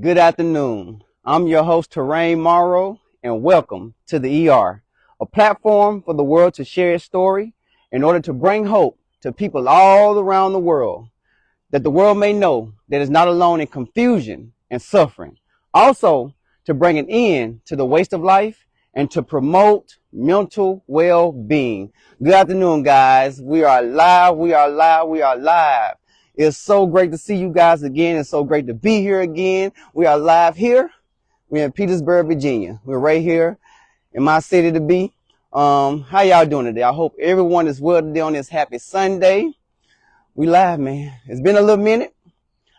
Good afternoon. I'm your host, Terrain Morrow, and welcome to the ER, a platform for the world to share its story in order to bring hope to people all around the world, that the world may know that it's not alone in confusion and suffering. Also, to bring an end to the waste of life and to promote mental well-being. Good afternoon, guys. We are live. We are live. We are live. It's so great to see you guys again. It's so great to be here again. We are live here. We're in Petersburg, Virginia. We're right here in my city to be. How y'all doing today? I hope everyone is well today on this happy Sunday. We live, man. It's been a little minute.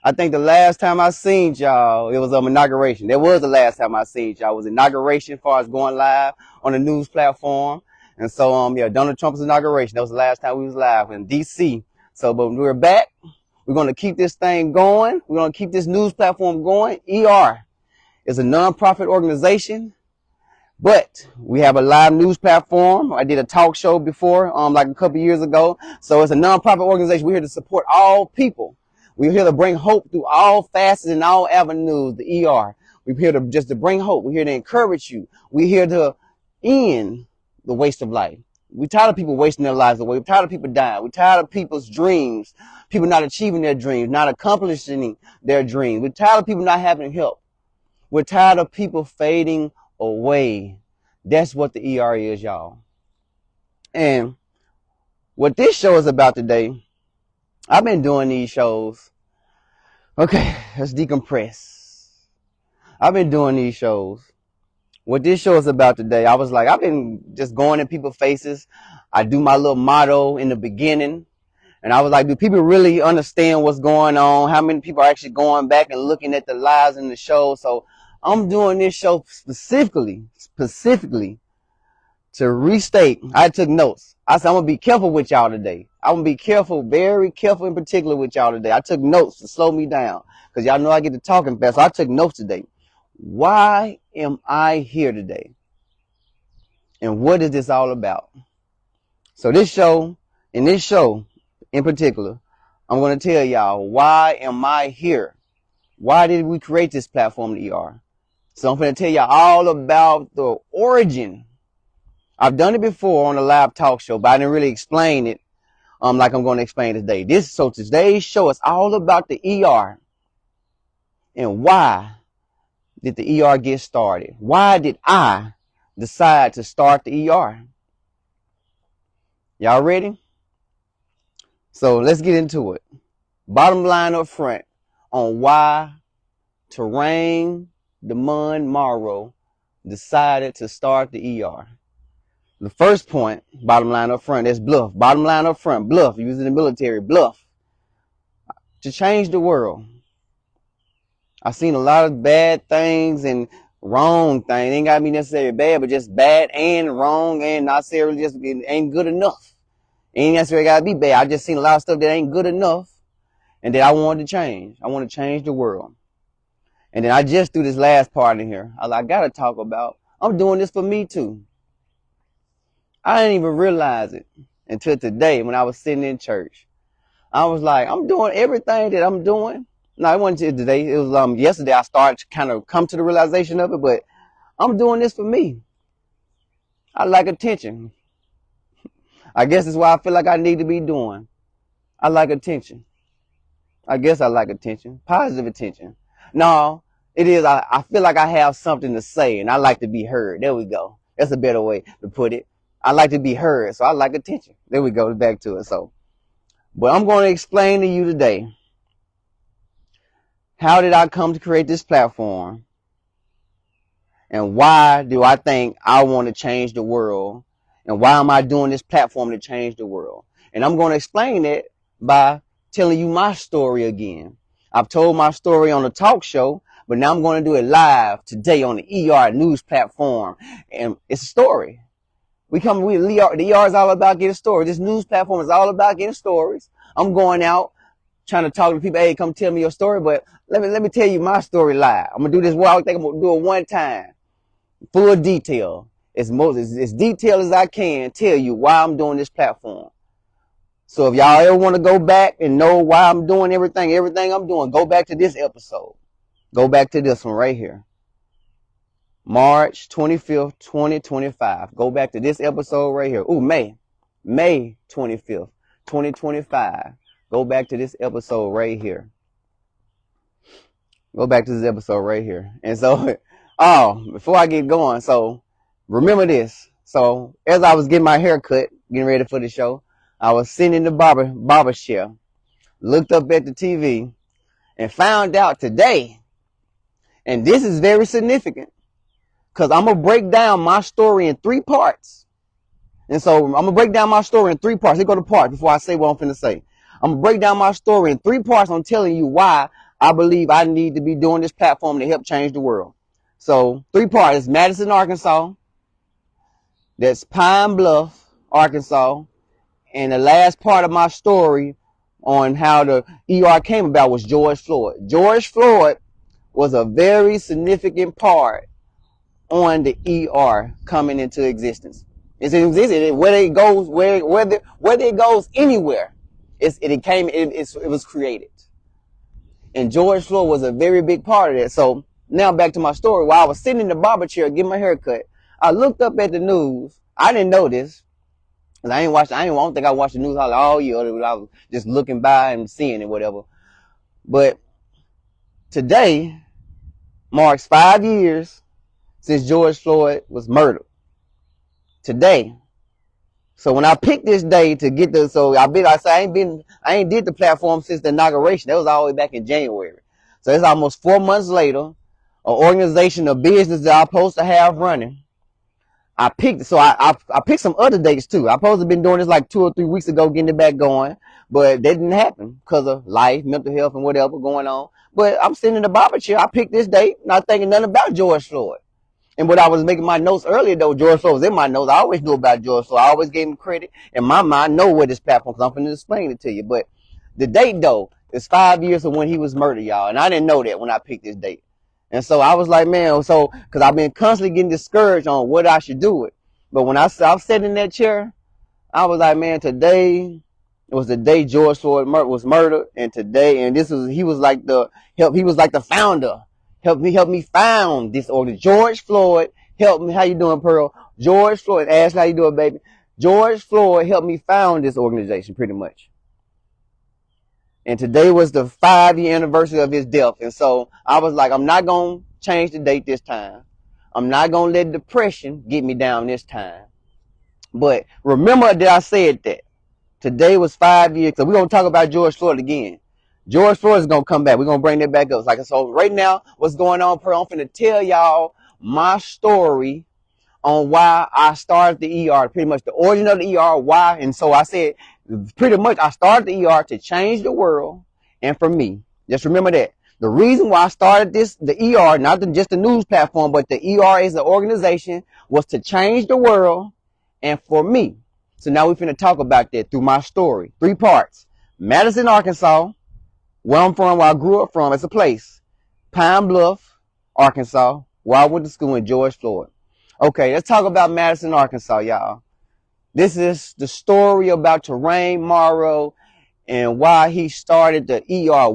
I think the last time I seen y'all, it was inauguration. That was the last time I seen y'all. It was inauguration as far as going live on the news platform. And so, yeah, Donald Trump's inauguration. That was the last time we was live in D.C. So, but we're back. We're going to keep this thing going. We're going to keep this news platform going. ER is a nonprofit organization, but we have a live news platform. I did a talk show before, like a couple years ago. So it's a nonprofit organization. We're here to support all people. We're here to bring hope through all facets and all avenues, the ER. We're here to bring hope. We're here to encourage you. We're here to end the waste of life. We're tired of people wasting their lives away. We're tired of people dying. We're tired of people's dreams, people not achieving their dreams, not accomplishing their dreams. We're tired of people not having help. We're tired of people fading away. That's what the ER is, y'all. And what this show is about today, I've been doing these shows. Okay, let's decompress. I've been doing these shows. What this show is about today, I was like, I've been just going in people's faces. I do my little motto in the beginning. And I was like, do people really understand what's going on? How many people are actually going back and looking at the lives in the show? So I'm doing this show specifically to restate. I took notes. I said, I'm going to be careful with y'all today. I'm going to be careful, very careful in particular with y'all today. I took notes to slow me down because y'all know I get to talking fast. So I took notes today. Why am I here today? And what is this all about? So in this show in particular, I'm going to tell y'all, why am I here? Why did we create this platform, the ER? So I'm going to tell y'all all about the origin. I've done it before on a live talk show, but I didn't really explain it like I'm going to explain today. Today's show is all about the ER and why did the ER get started? Why did I decide to start the ER? Y'all ready? So let's get into it. Bottom line up front on why Terrain Demond Morrow decided to start the ER. The first point, bottom line up front, is bluff. Bottom line up front, bluff. Used in the military, bluff. To change the world. I've seen a lot of bad things and wrong things. It ain't got to be necessarily bad, but just bad and wrong and not necessarily just ain't good enough. It ain't necessarily got to be bad. I just seen a lot of stuff that ain't good enough and that I wanted to change. I want to change the world. And then I just threw this last part in here. I got to talk about, I'm doing this for me too. I didn't even realize it until today when I was sitting in church. I was like, I'm doing everything that I'm doing. No, it wasn't today. It was yesterday I started to kind of come to the realization of it, but I'm doing this for me. I like attention. I guess it's why I feel like I need to be doing. I like attention. I guess I like attention. Positive attention. No, it is. I feel like I have something to say and I like to be heard. There we go. That's a better way to put it. I like to be heard, so I like attention. There we go. Back to it. So, but I'm going to explain to you today, how did I come to create this platform? And why do I think I want to change the world? And why am I doing this platform to change the world? And I'm going to explain it by telling you my story again. I've told my story on a talk show, but now I'm going to do it live today on the ER news platform. And it's a story. The ER is all about getting stories. This news platform is all about getting stories. I'm going out trying to talk to people. Hey, come tell me your story. But let me tell you my story live. I'm gonna do this. I think I'm gonna do it one time, full detail, as detailed as I can. Tell you why I'm doing this platform. So if y'all ever want to go back and know why I'm doing everything I'm doing, go back to this episode. Go back to this one right here. March 25th, 2025. Go back to this episode right here. Ooh, May 25th, 2025. Go back to this episode right here. Go back to this episode right here. And so, before I get going, so remember this. So as I was getting my hair cut, getting ready for the show, I was sitting in the barber chair, looked up at the TV, and found out today, and this is very significant, because I'm going to break down my story in 3 parts. And so I'm going to break down my story in 3 parts. Let's go to parts before I say what I'm finna say. I'm going to break down my story in 3 parts. I'm telling you why I believe I need to be doing this platform to help change the world. So 3 parts. It's Madison, Arkansas. That's Pine Bluff, Arkansas. And the last part of my story on how the ER came about was George Floyd. George Floyd was a very significant part on the ER coming into existence. It's existed whether it goes whether it goes anywhere. It was created, and George Floyd was a very big part of that. So now back to my story. While I was sitting in the barber chair getting my hair cut, I looked up at the news. I didn't know this because I don't think I watched the news all year. I was just looking by and seeing it, whatever. But today marks 5 years since George Floyd was murdered. Today. So when I picked this day to get the, so I ain't did the platform since the inauguration. That was all the way back in January. So it's almost 4 months later. An organization, a business that I'm supposed to have running. I picked some other dates too. I supposed to have been doing this like 2 or 3 weeks ago, getting it back going, but that didn't happen because of life, mental health, and whatever going on. But I'm sitting in the barber chair. I picked this date, not thinking nothing about George Floyd. And when I was making my notes earlier, though, George Floyd was in my notes. I always knew about George Floyd. I always gave him credit. In my mind, I know where this platform, because I'm going to explain it to you. But the date, though, is 5 years of when he was murdered, y'all. And I didn't know that when I picked this date. And so I was like, man, because I've been constantly getting discouraged on what I should do it. But when I was sitting in that chair, I was like, man, today was the day George Floyd was murdered. And he was like the founder. Help me found this order. George Floyd helped me. How you doing, Pearl? George Floyd. Ashley, how you doing, baby? George Floyd helped me found this organization pretty much. And today was the 5-year anniversary of his death. And so I was like, I'm not going to change the date this time. I'm not going to let depression get me down this time. But remember that I said that. Today was 5 years. So we're going to talk about George Floyd again. George Floyd is going to come back. We're going to bring that back up. So right now, what's going on, Pearl? I'm finna tell y'all my story on why I started the ER. Pretty much the origin of the ER, why. And so I said, pretty much I started the ER to change the world and for me. Just remember that. The reason why I started the ER, not just the news platform, but the ER as an organization, was to change the world and for me. So now we're finna talk about that through my story. 3 parts. Madison, Arkansas. Where I'm from, where I grew up from, it's a place. Pine Bluff, Arkansas, where I went to school in George Floyd. Okay, let's talk about Madison, Arkansas, y'all. This is the story about Terrain Morrow and why he started the ER,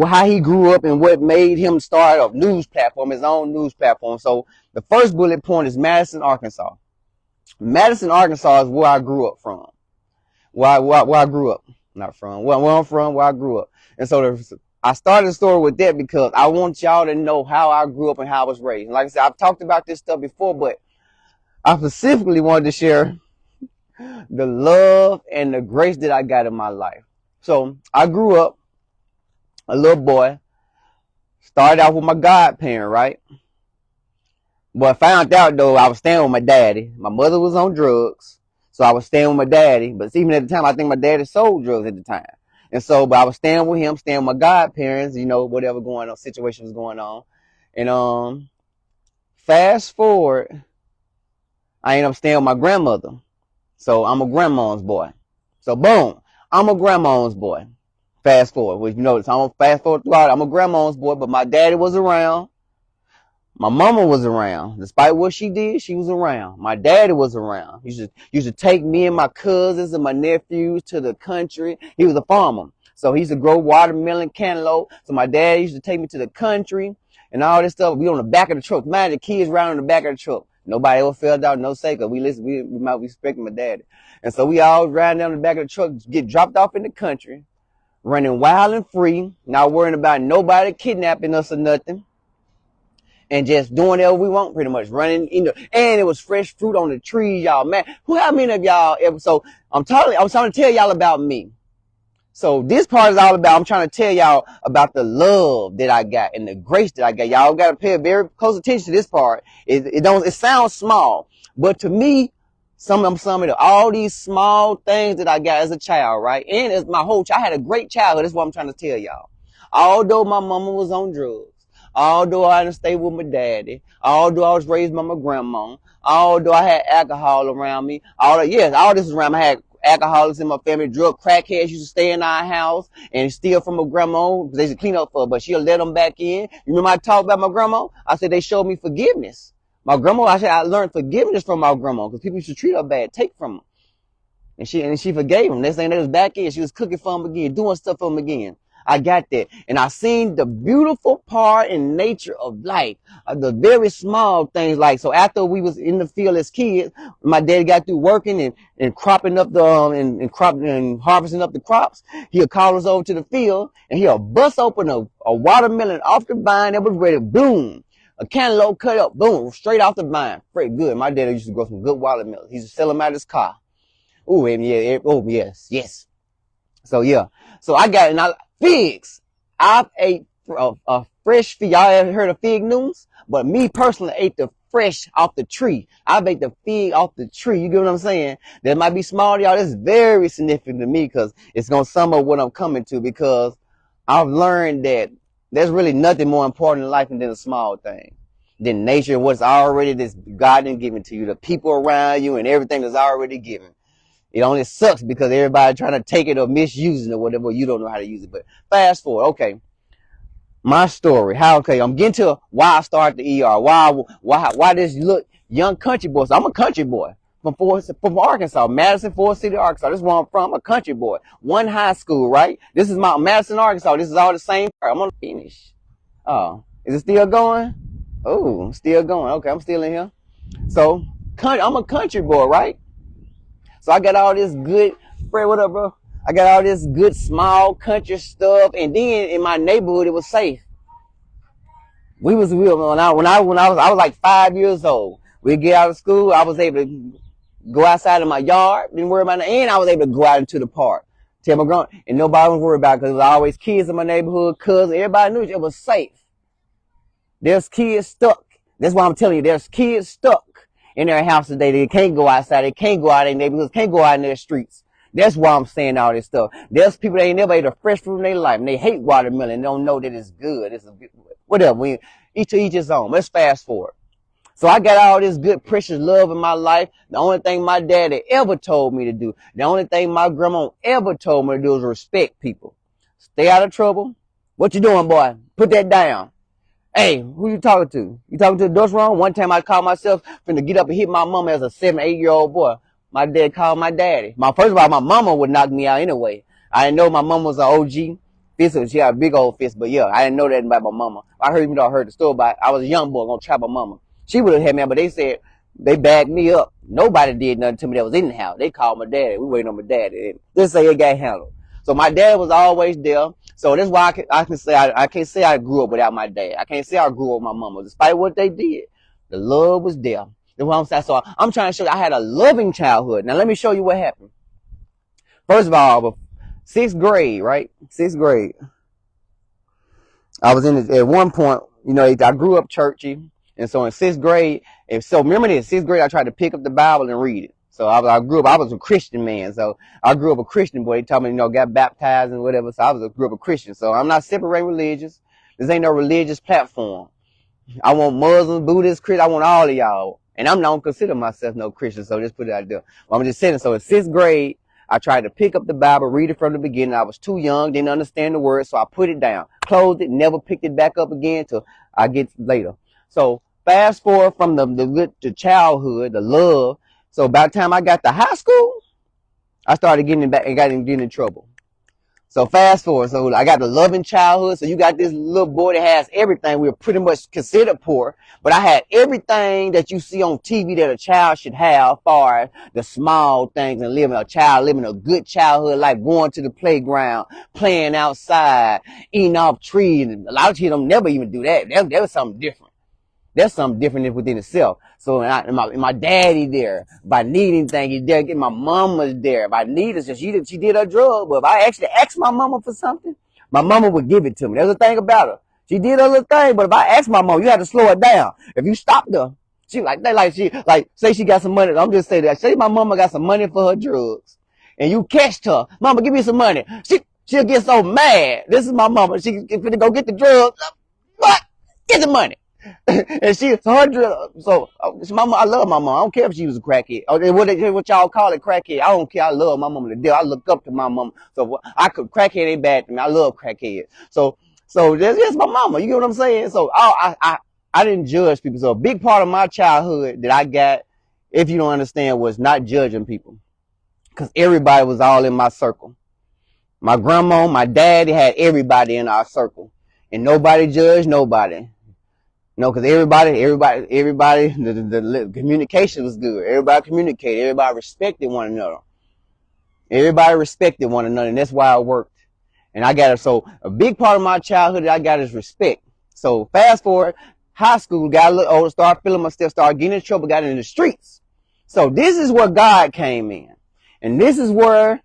how he grew up and what made him start a news platform, his own news platform. So the first bullet point is Madison, Arkansas. Madison, Arkansas is where I grew up from. Where I grew up. Not from where I'm from, where I grew up. And so I started the story with that because I want y'all to know how I grew up and how I was raised. And like I said, I've talked about this stuff before, but I specifically wanted to share the love and the grace that I got in my life. So I grew up a little boy, started out with my godparent, right? But I found out, though, I was staying with my daddy. My mother was on drugs. So I was staying with my daddy, but even at the time, I think my daddy sold drugs at the time. And so, but I was staying with him, staying with my godparents, whatever going on, situations going on. And fast forward, I ended up staying with my grandmother. So I'm a grandma's boy. So boom, I'm a grandma's boy. Fast forward, which so I'm gonna fast forward throughout. I'm a grandma's boy, but my daddy was around. My mama was around. Despite what she did, she was around. My daddy was around. He used to take me and my cousins and my nephews to the country. He was a farmer. So he used to grow watermelon, cantaloupe. So my dad used to take me to the country and all this stuff. We on the back of the truck. Man, the kids riding on the back of the truck. Nobody ever fell down, no say, cause we might be respecting my daddy. And so we all riding down the back of the truck, get dropped off in the country, running wild and free, not worrying about nobody kidnapping us or nothing. And just doing whatever we want, pretty much running, and it was fresh fruit on the trees, y'all. Man, how many of y'all ever? So I'm trying to tell y'all about me. So this part is all about, I'm trying to tell y'all about the love that I got and the grace that I got. Y'all got to pay very close attention to this part. It sounds small, but to me, some of all these small things that I got as a child, right? And as my whole child, I had a great childhood. That's what I'm trying to tell y'all. Although my mama was on drugs, although I didn't stay with my daddy, although I was raised by my grandma, although I had alcohol around me, all this was around me. I had alcoholics in my family, drug crackheads used to stay in our house and steal from my grandma. They used to clean up for her, but she'll let them back in. You remember I talked about my grandma? I said they showed me forgiveness. My grandma, I learned forgiveness from my grandma because people used to treat her bad, take from her. And she forgave them. Next thing they was back in, she was cooking for them again, doing stuff for them again. I got that. And I seen the beautiful part and nature of life, the very small things. Like, so after we was in the field as kids, my dad got through working and cropping up and harvesting up the crops. He'll call us over to the field and he'll bust open a watermelon off the vine that was ready, boom. A cantaloupe cut up, boom, straight off the vine. Pretty good. My dad used to grow some good watermelons. He used to sell them out of his car. Oh, and yeah, oh, yes. So yeah. So I got, figs. I've ate a fresh fig. Y'all ever heard of fig Newtons? But me personally ate the fresh off the tree. I've ate the fig off the tree. You get what I'm saying? That might be small to y'all. That's very significant to me because it's going to sum up what I'm coming to, because I've learned that there's really nothing more important in life than a small thing. Than nature and what's already this God done given to you, the people around you and everything that's already given. It only sucks because everybody trying to take it or misuse it or whatever. You don't know how to use it. But fast forward. Okay. My story. I'm getting to why I started the ER. Why this young country boy. So I'm a country boy from Arkansas, Madison, Forest City, Arkansas. This is where I'm from. I'm a country boy. One high school, right? This is my Madison, Arkansas. This is all the same. I'm going to finish. Oh, is it still going? Oh, still going. Okay. I'm still in here. So I'm a country boy, right? So I got all this good, Fred, what up, bro? I got all this good small country stuff, and then in my neighborhood it was safe. When I was like 5 years old. We'd get out of school, I was able to go outside in my yard, didn't worry about it, and I was able to go out into the park. Tell my grandma, and nobody was worried about it because there was always kids in my neighborhood, cousins, everybody knew it was safe. There's kids stuck. That's why I'm telling you, there's kids stuck in their house today. They can't go outside. They can't go out in their neighborhoods. Can't go out in their streets. That's why I'm saying all this stuff. There's people that ain't never ate a fresh fruit in their life, and they hate watermelon. They don't know that it's good. Whatever. Each to each his own. Let's fast forward. So I got all this good, precious love in my life. The only thing my daddy ever told me to do, the only thing my grandma ever told me to do is respect people. Stay out of trouble. What you doing, boy? Put that down. Hey, who you talking to? You talking to the dust wrong? One time I called myself finna get up and hit my mama as a 7, 8-year-old boy. My dad called my daddy. First of all, my mama would knock me out anyway. I didn't know my mama was an OG fist. She had a big old fist, but yeah, I didn't know that about my mama. I heard the story about I was a young boy gonna trap my mama. She would have had me out, but they said they bagged me up. Nobody did nothing to me that was in the house. They called my daddy. We waiting on my daddy. And they say it got handled. So my dad was always there. So that's why I can't say I grew up without my dad. I can't say I grew up with my mama. Despite what they did, the love was there. That's what I'm saying. So I'm trying to show you I had a loving childhood. Now let me show you what happened. First of all, 6th grade, right? 6th grade. I was at one point, I grew up churchy. And so in 6th grade, remember this, 6th grade, I tried to pick up the Bible and read it. So I was a Christian man. So I grew up a Christian boy. They told me, got baptized and whatever. So I grew up a Christian. So I'm not separating religions. This ain't no religious platform. I want Muslims, Buddhists, Christians. I want all of y'all. And I'm not going to consider myself no Christian. So just put it out there. I'm just saying. So in 6th grade, I tried to pick up the Bible, read it from the beginning. I was too young, didn't understand the words. So I put it down, closed it, never picked it back up again till I get later. So fast forward from the childhood, the love. So by the time I got to high school, I started getting in trouble. So fast forward. So I got the loving childhood. So you got this little boy that has everything. We were pretty much considered poor, but I had everything that you see on TV that a child should have, far as the small things and living a good childhood life, going to the playground, playing outside, eating off trees. A lot of kids don't never even do that. That was something different. That's something different within itself. So my daddy there. If I need anything, he's there. Get my mama's there. If I need it, she did her drug. But if I actually asked my mama for something, my mama would give it to me. There's a thing about her. She did her little thing, but if I asked my mama, you had to slow it down. If you stopped her, say she got some money. I'm just saying that. Say my mama got some money for her drugs, and you catched her. Mama, give me some money. She'll get so mad. This is my mama. She finna go get the drugs. What? Get the money. And she 100. So mama, I love my mom. I don't care if she was a crackhead or what y'all call it, crackhead. I don't care. I love my mama to death. I look up to my mama. So crackhead ain't bad to me. I love crackhead. So that's my mama. You get what I'm saying? So I didn't judge people. So a big part of my childhood that I got, if you don't understand, was not judging people, because everybody was all in my circle. My grandma, my daddy had everybody in our circle, and nobody judged nobody. No, because everybody, the communication was good. Everybody communicated. Everybody respected one another. And that's why it worked. And I got it. So a big part of my childhood that I got is respect. So fast forward, high school, got a little older, started feeling myself, started getting in trouble, got in the streets. So this is where God came in. And this is where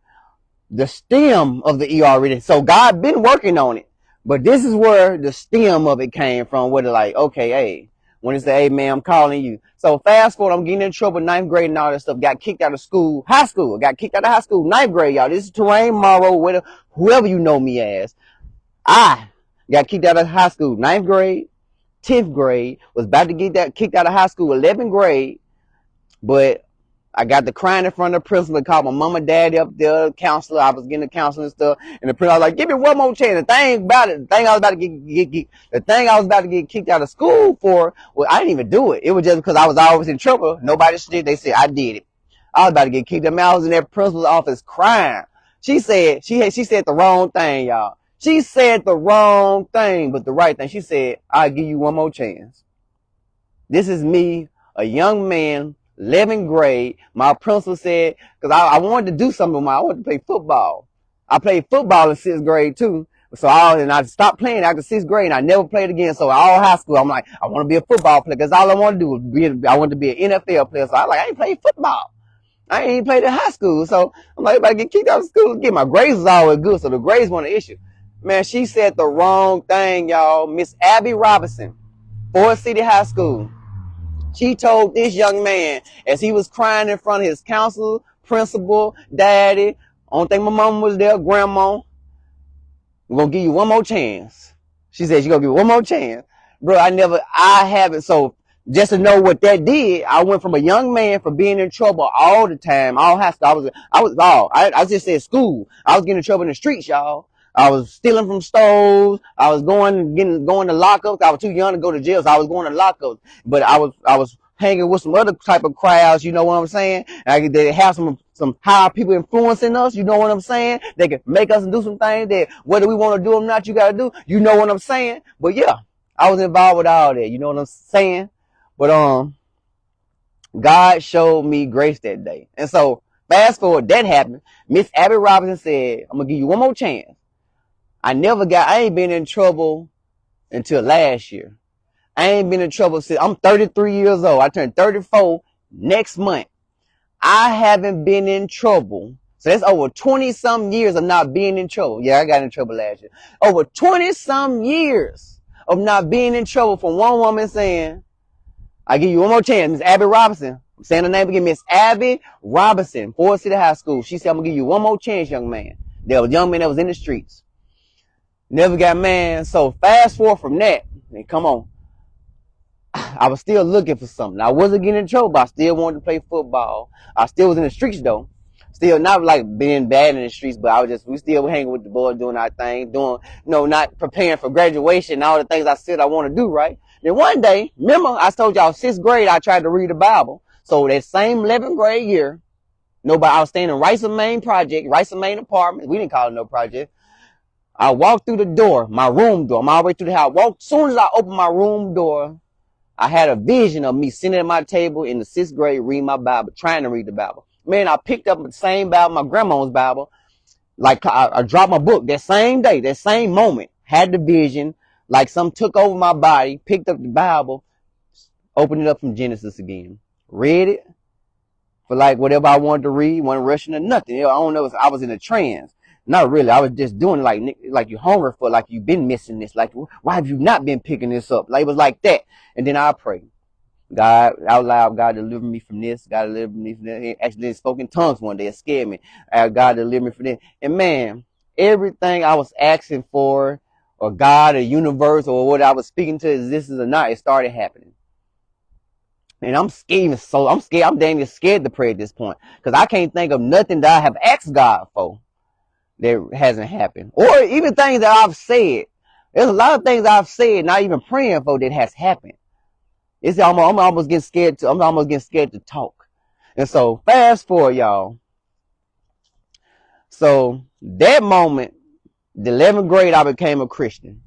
the stem of the ER really. So God been working on it. But this is where the stem of it came from, where they're like, okay, hey, when it's the, hey, man, I'm calling you. So fast forward, I'm getting in trouble, 9th grade and all that stuff. Got kicked out of school, high school. Got kicked out of high school, 9th grade, y'all. This is Terrain Morrow, whoever you know me as. I got kicked out of high school, 9th grade, 10th grade. Was about to get kicked out of high school, 11th grade. But I got the crying in front of the principal, called my mama, daddy up there, counselor. I was getting the counseling and stuff, and the principal was like, "Give me one more chance." The thing I was about to get kicked out of school for, well, I didn't even do it. It was just because I was always in trouble. Nobody did. They said I did it. I was about to get kicked out. I was in that principal's office crying. She said the wrong thing, y'all. She said the wrong thing, but the right thing. She said, "I'll give you one more chance." This is me, a young man, 11th grade. My principal said, because I wanted to do something I wanted to play football. I played football in 6th grade too. So I stopped playing after 6th grade, and I never played again. So all high school, I'm like, I want to be a football player, because all I want to do was I wanted to be an NFL player. So I ain't played football. I ain't even played in high school. So I'm like, if I get kicked out of school again, my grades was always good. So the grades weren't an issue. Man, she said the wrong thing, y'all. Miss Abby Robinson, Forest City High School. She told this young man, as he was crying in front of his counselor, principal, daddy, only thing my mom was there, grandma, we're going to give you one more chance. She said, you're going to give me one more chance. Bro, I haven't. So just to know what that did, I went from a young man from being in trouble all the time, all high school. I just said school. I was getting in trouble in the streets, y'all. I was stealing from stores. I was going to lockups. I was too young to go to jail, so I was going to lockups. But I was hanging with some other type of crowds. You know what I'm saying? They have some high people influencing us. You know what I'm saying? They can make us do some things that whether we want to do them or not, you got to do. You know what I'm saying? But yeah, I was involved with all that. You know what I'm saying? But God showed me grace that day, and so fast forward, that happened. Miss Abby Robinson said, "I'm gonna give you one more chance." I ain't been in trouble until last year. I ain't been in trouble since I'm 33 years old. I turned 34 next month. I haven't been in trouble. So that's over 20 some years of not being in trouble. Yeah, I got in trouble last year. Over 20 some years of not being in trouble from one woman saying, "I give you one more chance." Miss Abby Robinson. I'm saying her name again. Miss Abby Robinson, Forest City High School. She said, "I'm going to give you one more chance, young man." There was a young man that was in the streets. Never got mad. So fast forward from that, and come on. I was still looking for something. I wasn't getting in trouble, but I still wanted to play football. I still was in the streets though. Still not like being bad in the streets, but we still hanging with the boys, doing our thing, not preparing for graduation and all the things I said I want to do, right? Then one day, remember I told y'all 6th grade I tried to read the Bible. So that same 11th grade year, I was staying in Rice and Main project, Rice and Main apartment. We didn't call it no project. I walked through the door, my room door. I'm all the way through the house. As soon as I opened my room door, I had a vision of me sitting at my table in the 6th grade reading my Bible, trying to read the Bible. Man, I picked up the same Bible, my grandma's Bible. Like I dropped my book that same day, that same moment. Had the vision, like something took over my body, picked up the Bible, opened it up from Genesis again. Read it for like whatever I wanted to read, wasn't rushing or nothing. I don't know if I was in a trance. Not really. I was just doing it like you're hungry for, like you've been missing this. Like, why have you not been picking this up? Like, it was like that. And then I prayed. God, out loud, God deliver me from this. God deliver me from that. He actually spoke in tongues one day. It scared me. God deliver me from this. And man, everything I was asking for, or God, or universe, or what I was speaking to, existence or not, it started happening. And I'm scared. I'm scared. I'm dang near scared to pray at this point, because I can't think of nothing that I have asked God for that hasn't happened, or even things that I've said. There's a lot of things I've said, not even praying for, that has happened. I'm almost getting scared to talk. And so fast forward, y'all. So that moment, the 11th grade, I became a Christian.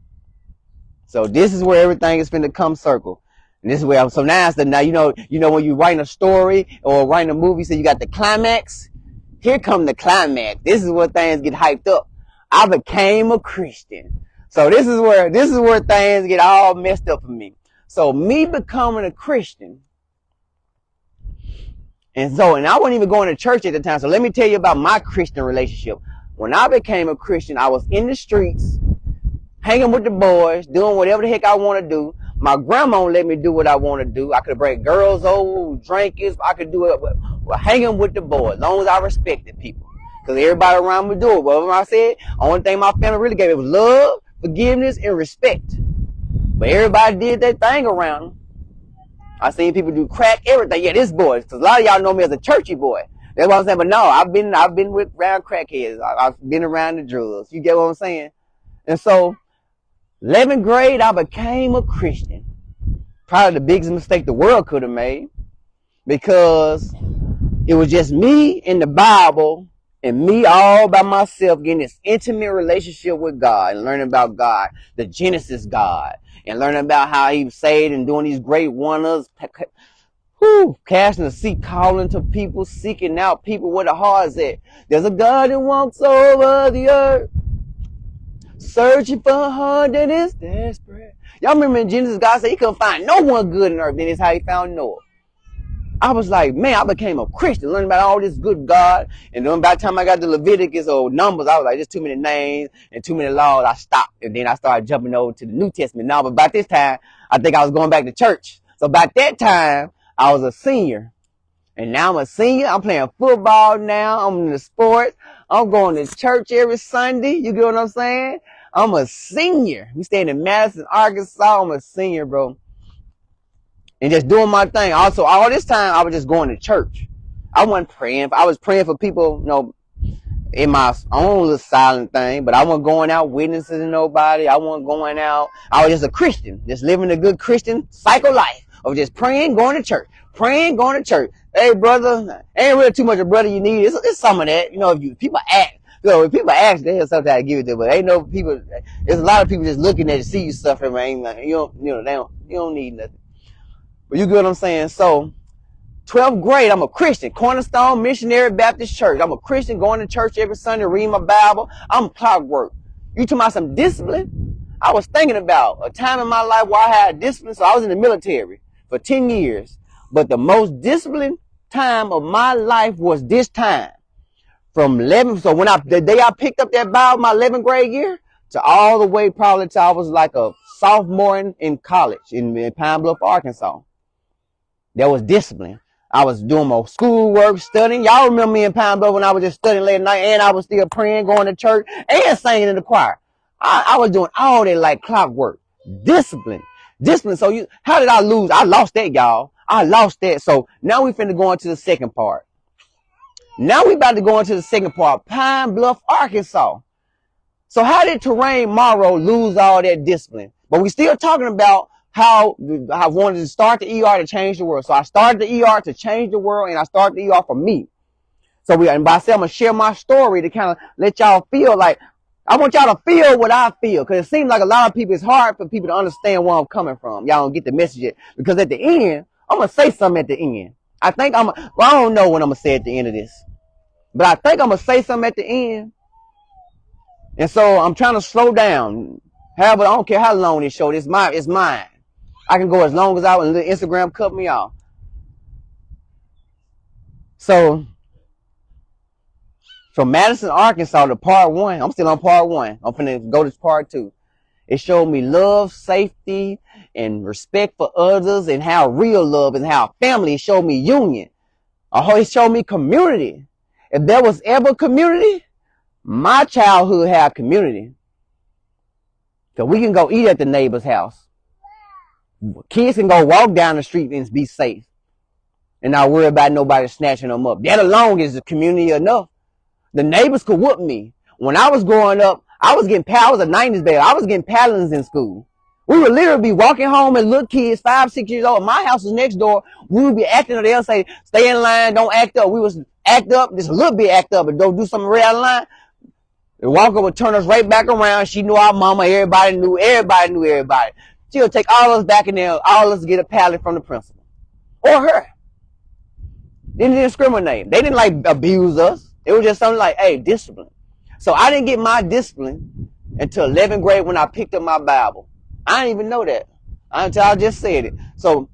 So this is where everything is finna come circle. And this is where so now it's now you know when you write a story or write a movie, so you got the climax. Here come the climax. This is where things get hyped up. I became a Christian. So this is where things get all messed up for me. So me becoming a Christian, and I wasn't even going to church at the time. So let me tell you about my Christian relationship. When I became a Christian, I was in the streets, hanging with the boys, doing whatever the heck I want to do. My grandma let me do what I want to do. I could bring girls over, drinkers. I could do it, hanging with the boys, as long as I respected people. Because everybody around me do it. Whatever I said, only thing my family really gave me was love, forgiveness, and respect. But everybody did their thing around them. I seen people do crack, everything. Yeah, this boy. Because a lot of y'all know me as a churchy boy. That's what I'm saying. But no, I've been around crackheads. I've been around the drugs. You get what I'm saying? And so, 11th grade, I became a Christian. Probably the biggest mistake the world could have made, because it was just me and the Bible, and me all by myself getting this intimate relationship with God and learning about God, the Genesis God, and learning about how he saved and doing these great wonders, casting the seat, calling to people, seeking out people where the heart's at. There's a God that walks over the earth, searching for a heart that is desperate. Y'all remember in Genesis, God said he couldn't find no one good in earth. Then it's how he found Noah. I was like, man, I became a Christian, learning about all this good God. And then by the time I got to Leviticus or Numbers, I was like, there's too many names and too many laws. I stopped. And then I started jumping over to the New Testament now. But by this time, I think I was going back to church. So by that time, I was a senior. And now I'm a senior. I'm playing football now. I'm in the sports. I'm going to church every Sunday. You get what I'm saying? I'm a senior. We staying in Madison, Arkansas. I'm a senior, bro. And just doing my thing. Also, all this time, I was just going to church. I wasn't praying. I was praying for people, in my own little silent thing, but I wasn't going out witnessing to nobody. I wasn't going out. I was just a Christian, just living a good Christian cycle life of just praying, going to church, praying, going to church. Hey, brother, ain't really too much of brother you need. It's some of that. If people ask, if people ask, they'll sometimes give it to them, but ain't no people. There's a lot of people just looking at you, see you suffering, man. You don't need nothing. But you get what I'm saying? So, 12th grade, I'm a Christian. Cornerstone Missionary Baptist Church. I'm a Christian, going to church every Sunday, reading my Bible. I'm clockwork. You talking about some discipline? I was thinking about a time in my life where I had discipline. So I was in the military for 10 years. But the most disciplined time of my life was this time. From 11, so the day I picked up that Bible, my 11th grade year, to all the way probably till I was like a sophomore in college in Pine Bluff, Arkansas. There was discipline. I was doing my schoolwork, studying. Y'all remember me in Pine Bluff when I was just studying late at night, and I was still praying, going to church, and singing in the choir. I was doing all that like clockwork. Discipline. So how did I lose? I lost that, y'all. I lost that. So now we finna go into the second part. Now we about to go into the second part. Pine Bluff, Arkansas. So how did Terrain Morrow lose all that discipline? But we still talking about how I wanted to start the ER to change the world. So I started the ER to change the world, and I started the ER for me. So and by saying I'm going to share my story to kind of let y'all feel like I want y'all to feel what I feel, because it seems like a lot of people, it's hard for people to understand where I'm coming from. Y'all don't get the message yet, because at the end, I'm going to say something at the end. I think well, I don't know what I'm going to say at the end of this, but I think I'm going to say something at the end. And so I'm trying to slow down. However, I don't care how long this show, it's mine. I can go as long as I want. Instagram cut me off. So, from Madison, Arkansas to part 1, I'm still on part 1. I'm finna go to part 2. It showed me love, safety, and respect for others, and how real love and how family. It showed me union. It showed me community. If there was ever community, my childhood had community. So we can go eat at the neighbor's house. Kids can go walk down the street and be safe, and not worry about nobody snatching them up. That alone is the community enough. The neighbors could whoop me. When I was growing up, I was getting I was a 90s baby. I was getting paddlings in school. We would literally be walking home as little kids, 5, 6 years old. My house was next door. We would be acting up. They'll say, stay in line, don't act up. We was act up, just a little bit act up, but don't do something right out of line. The walker would turn us right back around. She knew our mama. Everybody knew everybody. She would take all of us back in there, all of us get a paddling from the principal. Or her. They didn't discriminate. They didn't like abuse us. It was just something like, hey, discipline. So I didn't get my discipline until 11th grade when I picked up my Bible. I didn't even know that until I just said it. So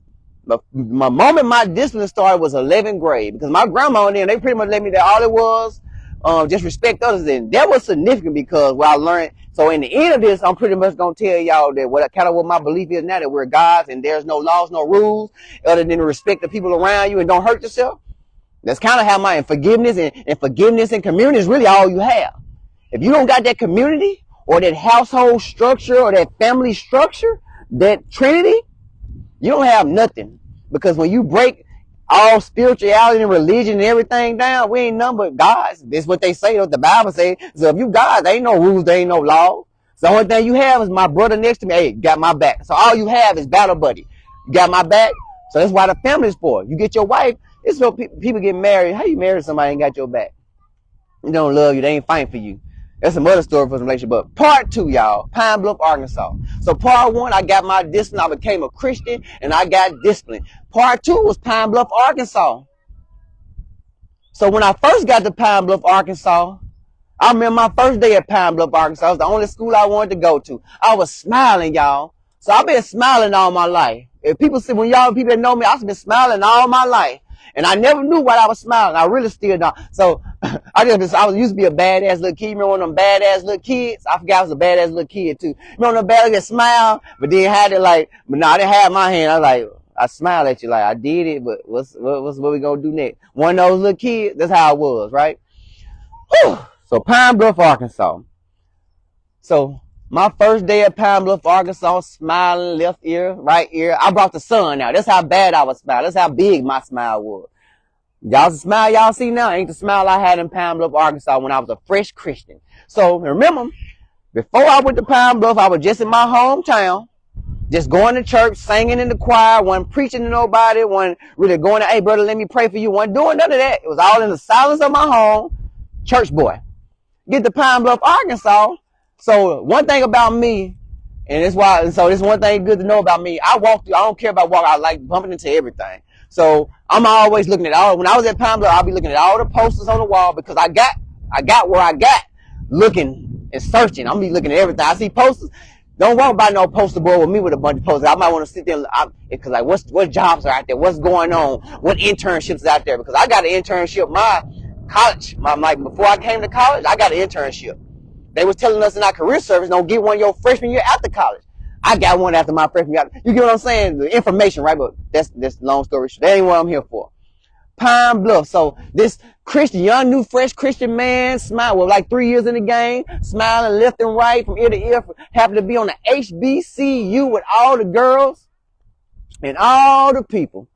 my moment my discipline started was 11th grade, because my grandma and them, they pretty much let me that all it was, just respect others. And that was significant, because what I learned. So in the end of this, I'm pretty much going to tell y'all that what my belief is now, that we're gods and there's no laws, no rules other than to respect the people around you and don't hurt yourself. That's kind of how my forgiveness and community is really all you have. If you don't got that community or that household structure or that family structure, that trinity, you don't have nothing. Because when you break all spirituality and religion and everything down, we ain't nothing but gods. That's what they say, what the Bible says. So if you gods, there ain't no rules, there ain't no laws. So the only thing you have is my brother next to me. Hey, got my back. So all you have is battle buddy. You got my back. So that's why the family's for. You get your wife. It's so people get married. How you marry somebody and got your back? They don't love you. They ain't fighting for you. That's some other story for some relationship. But part 2, y'all, Pine Bluff, Arkansas. So part 1, I got my discipline. I became a Christian and I got discipline. Part 2 was Pine Bluff, Arkansas. So when I first got to Pine Bluff, Arkansas, I remember my first day at Pine Bluff, Arkansas. It was the only school I wanted to go to. I was smiling, y'all. So I've been smiling all my life. If people say, when y'all people that know me, I've been smiling all my life. And I never knew why I was smiling. I really still don't. So I used to be a badass little kid. Remember one of them badass little kids? I forgot I was a badass little kid too. Remember the badass that smile, but then had it like, but no, I didn't have my hand. I was like, I smiled at you like I did it, but what we gonna do next? One of those little kids. That's how it was, right? Whew. So Pine Bluff, Arkansas. So my first day at Pine Bluff, Arkansas, smiling, left ear, right ear. I brought the sun out. That's how bad I was smiling. That's how big my smile was. Y'all, the smile y'all see now ain't the smile I had in Pine Bluff, Arkansas when I was a fresh Christian. So remember, before I went to Pine Bluff, I was just in my hometown, just going to church, singing in the choir, wasn't preaching to nobody, wasn't really going to, hey brother, let me pray for you, wasn't doing none of that. It was all in the silence of my home, church boy. Get to Pine Bluff, Arkansas. So one thing about me, and this one thing good to know about me, I don't care about walking, I like bumping into everything. So I'm always looking at when I was at Pine Bluff, I'll be looking at all the posters on the wall, because I got where I got, looking and searching. I'm be looking at everything. I see posters. Don't walk by no poster board with me with a bunch of posters. I might want to sit there, because like what jobs are out there? What's going on? What internships are out there? Because I got an internship, my college, before I came to college, I got an internship. They was telling us in our career service, don't get one your freshman year after college. I got one after my freshman year. You get what I'm saying? The information, right? But that's long story short. That ain't what I'm here for. Pine Bluff. So this Christian, young, new, fresh Christian man, smile, well, like 3 years in the game, smiling left and right from ear to ear, happened to be on the HBCU with all the girls and all the people.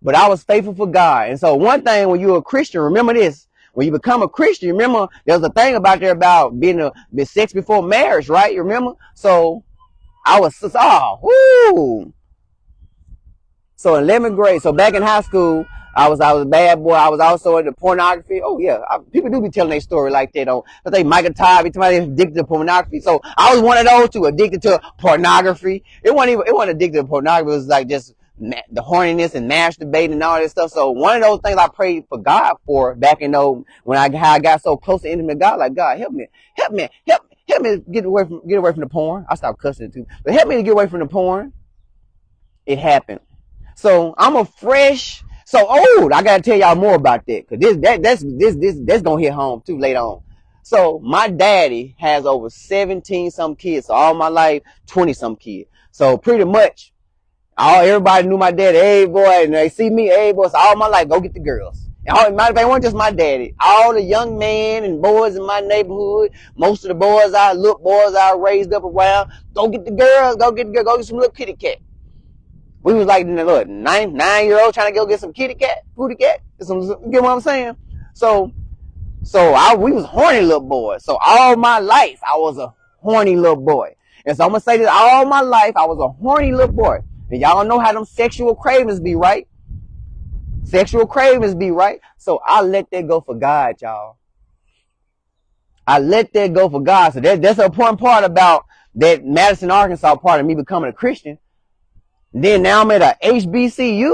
But I was faithful for God. And so one thing, when you're a Christian, remember this. When you become a Christian, remember there's a thing about being sex before marriage, right? You remember? So I was, So in 11th grade, so back in high school, I was a bad boy. I was also into pornography. Oh yeah, people do be telling their story like that. I think Michael Todd, somebody addicted to pornography. So I was one of those two, addicted to pornography. It wasn't addicted to pornography. It was like just the horniness and masturbating and all this stuff. So one of those things I prayed for God for back in when I got so close to intimate God, like God help me get away from the porn. I stopped cussing too, but help me to get away from the porn. It happened. So I'm so old. I gotta tell y'all more about that, cause that's gonna hit home too later on. So my daddy has over 17 some kids. So all my life, 20 some kids. So pretty much, everybody knew my daddy. Hey boy, and they see me. Hey boy, so all my life, go get the girls. And matter of fact, it wasn't just my daddy. All the young men and boys in my neighborhood, most of the boys I raised up around, go get the girls. Go get some little kitty cat. We was like, look, 9-year-old trying to go get some kitty cat, you get what I'm saying? So we was horny little boys. So all my life, I was a horny little boy. And so I'm going to say this, all my life, I was a horny little boy. And y'all know how them sexual cravings be, right? Sexual cravings be, right? So I let that go for God, y'all. I let that go for God. So that's an important part about that Madison, Arkansas part of me becoming a Christian. Then now I'm at a HBCU.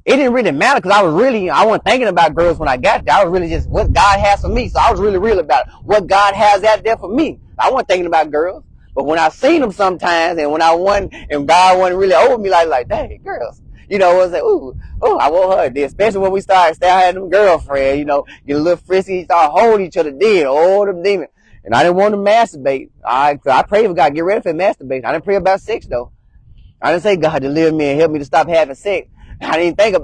It didn't really matter because I wasn't thinking about girls when I got there. I was really just what God has for me. So I was really real about it. What God has out there for me. I wasn't thinking about girls. But when I seen them sometimes, and when I won, and God wasn't really over me like, dang, girls. I was like, ooh, I want her. Especially when we started having them girlfriends, get a little frisky, start holding each other dead. Oh, them demons. And I didn't want to masturbate. I prayed for God to get rid of it, masturbate. I didn't pray about sex though. I didn't say God deliver me and help me to stop having sex. I didn't think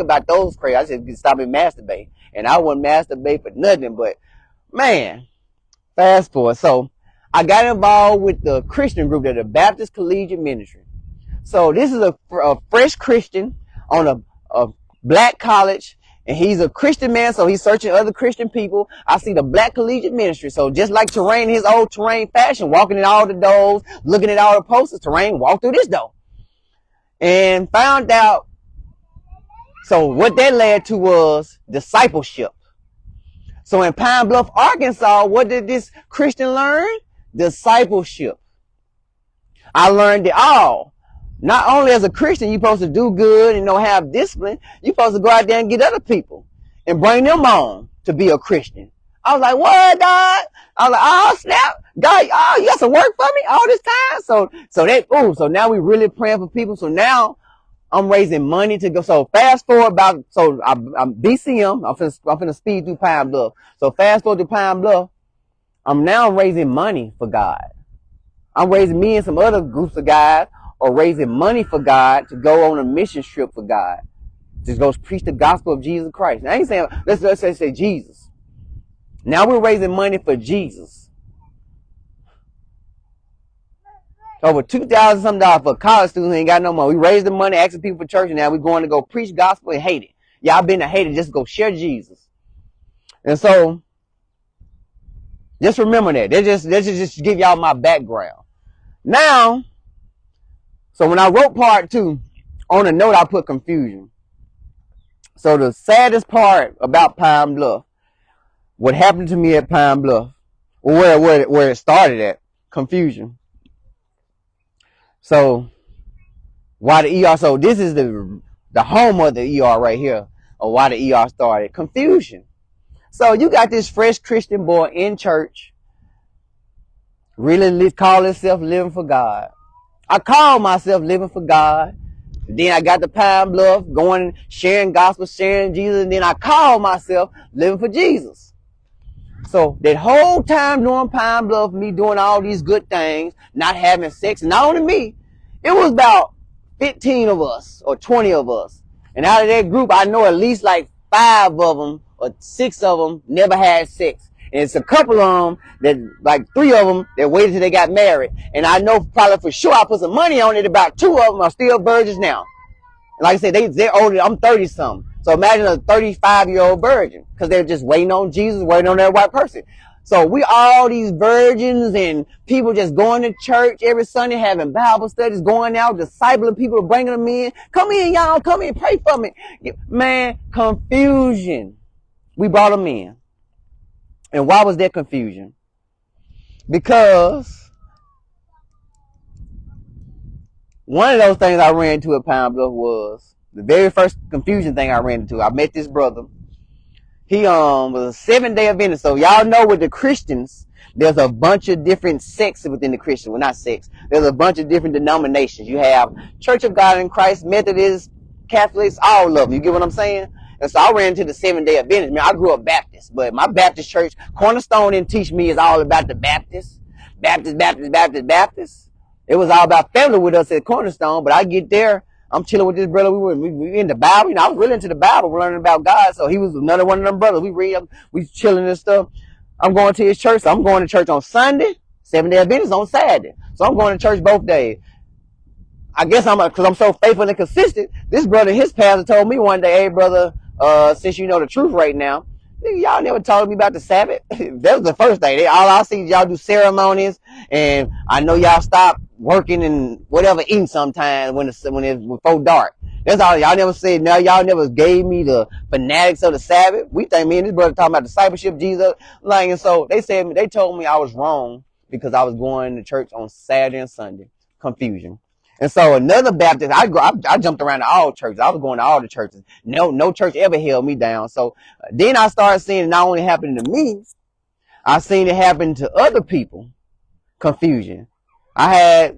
about those prayers. I said stop me masturbating. And I wouldn't masturbate for nothing. But man, fast forward. So I got involved with the Christian group, the Baptist Collegiate Ministry. So this is a fresh Christian on a black college. And he's a Christian man, so he's searching other Christian people. I see the Black Collegiate Ministry. So just like Terrain, his old Terrain fashion, walking in all the doors, looking at all the posters, Terrain walked through this door. And found out, so what that led to was discipleship. So in Pine Bluff, Arkansas, what did this Christian learn? Discipleship. I learned it all. Not only as a Christian, you're supposed to do good and have discipline, you're supposed to go out there and get other people and bring them on to be a Christian. I was like, what, God? I was like, oh, snap. God, you got some work for me all this time? So now we really praying for people. So now I'm raising money to go. So fast forward I'm BCM. I'm finna speed through Pine Bluff. So fast forward to Pine Bluff. I'm now raising money for God. I'm raising me and some other groups of guys are raising money for God to go on a mission trip for God. Just go preach the gospel of Jesus Christ. Now, I ain't saying, let's say Jesus. Now we're raising money for Jesus. Over $2,000 something for college students who ain't got no money. We raised the money, asking people for church, and now we're going to go preach gospel and hate it. Yeah, I've been to hate it, just go share Jesus. And so, just remember that. Let's just give y'all my background. Now, so when I wrote part 2, on a note I put confusion. So the saddest part about Pine Bluff, what happened to me at Pine Bluff, or where it started at, confusion. So why the ER? So this is the home of the ER right here, or why the ER started. Confusion. So you got this fresh Christian boy in church, really call himself living for God. I call myself living for God. Then I got the Pine Bluff, going, sharing gospel, sharing Jesus, and then I call myself living for Jesus. So that whole time during Pine Bluff, me doing all these good things, not having sex, and not only me, it was about 15 of us or 20 of us. And out of that group, I know at least like 5 of them or 6 of them never had sex. And it's a couple of them that, like 3 of them that waited till they got married. And I know probably for sure I put some money on it. About 2 of them are still virgins now. And like I said, they're older. I'm 30 something. So imagine a 35-year-old virgin, because they're just waiting on Jesus, waiting on that white person. So we all these virgins and people just going to church every Sunday, having Bible studies, going out, discipling people, bringing them in. Come in, y'all. Come in. Pray for me. Man, confusion. We brought them in. And why was there confusion? Because one of those things I ran into at Pine Bluff was the very first confusion thing I ran into. I met this brother. He was a 7-day Adventist. So y'all know with the Christians, there's a bunch of different sects within the Christian. Well, not sects. There's a bunch of different denominations. You have Church of God in Christ, Methodists, Catholics, all of them. You get what I'm saying? And so I ran into the 7-day Adventist. Man, I grew up Baptist, but my Baptist church, Cornerstone didn't teach me it's all about the Baptists. Baptist. It was all about family with us at Cornerstone, but I get there, I'm chilling with this brother. We in the Bible. You know, I was really into the Bible, learning about God. So he was another one of them brothers. We read, we chilling and stuff. I'm going to his church. So I'm going to church on Sunday, 7-day Adventist on Saturday. So I'm going to church both days. I guess because I'm so faithful and consistent. This brother, his pastor told me one day, hey brother, since you know the truth right now, y'all never told me about the Sabbath. That was the first thing. All I see y'all do ceremonies, and I know y'all stop working and whatever eating sometimes when it's before dark. That's all. Y'all never said. No, y'all never gave me the fanatics of the Sabbath. We think me and this brother talking about discipleship, Jesus, like, and so they told me I was wrong because I was going to church on Saturday and Sunday. Confusion. And so another Baptist, I jumped around to all churches. I was going to all the churches. No church ever held me down. So then I started seeing it not only happening to me, I seen it happen to other people. Confusion. I had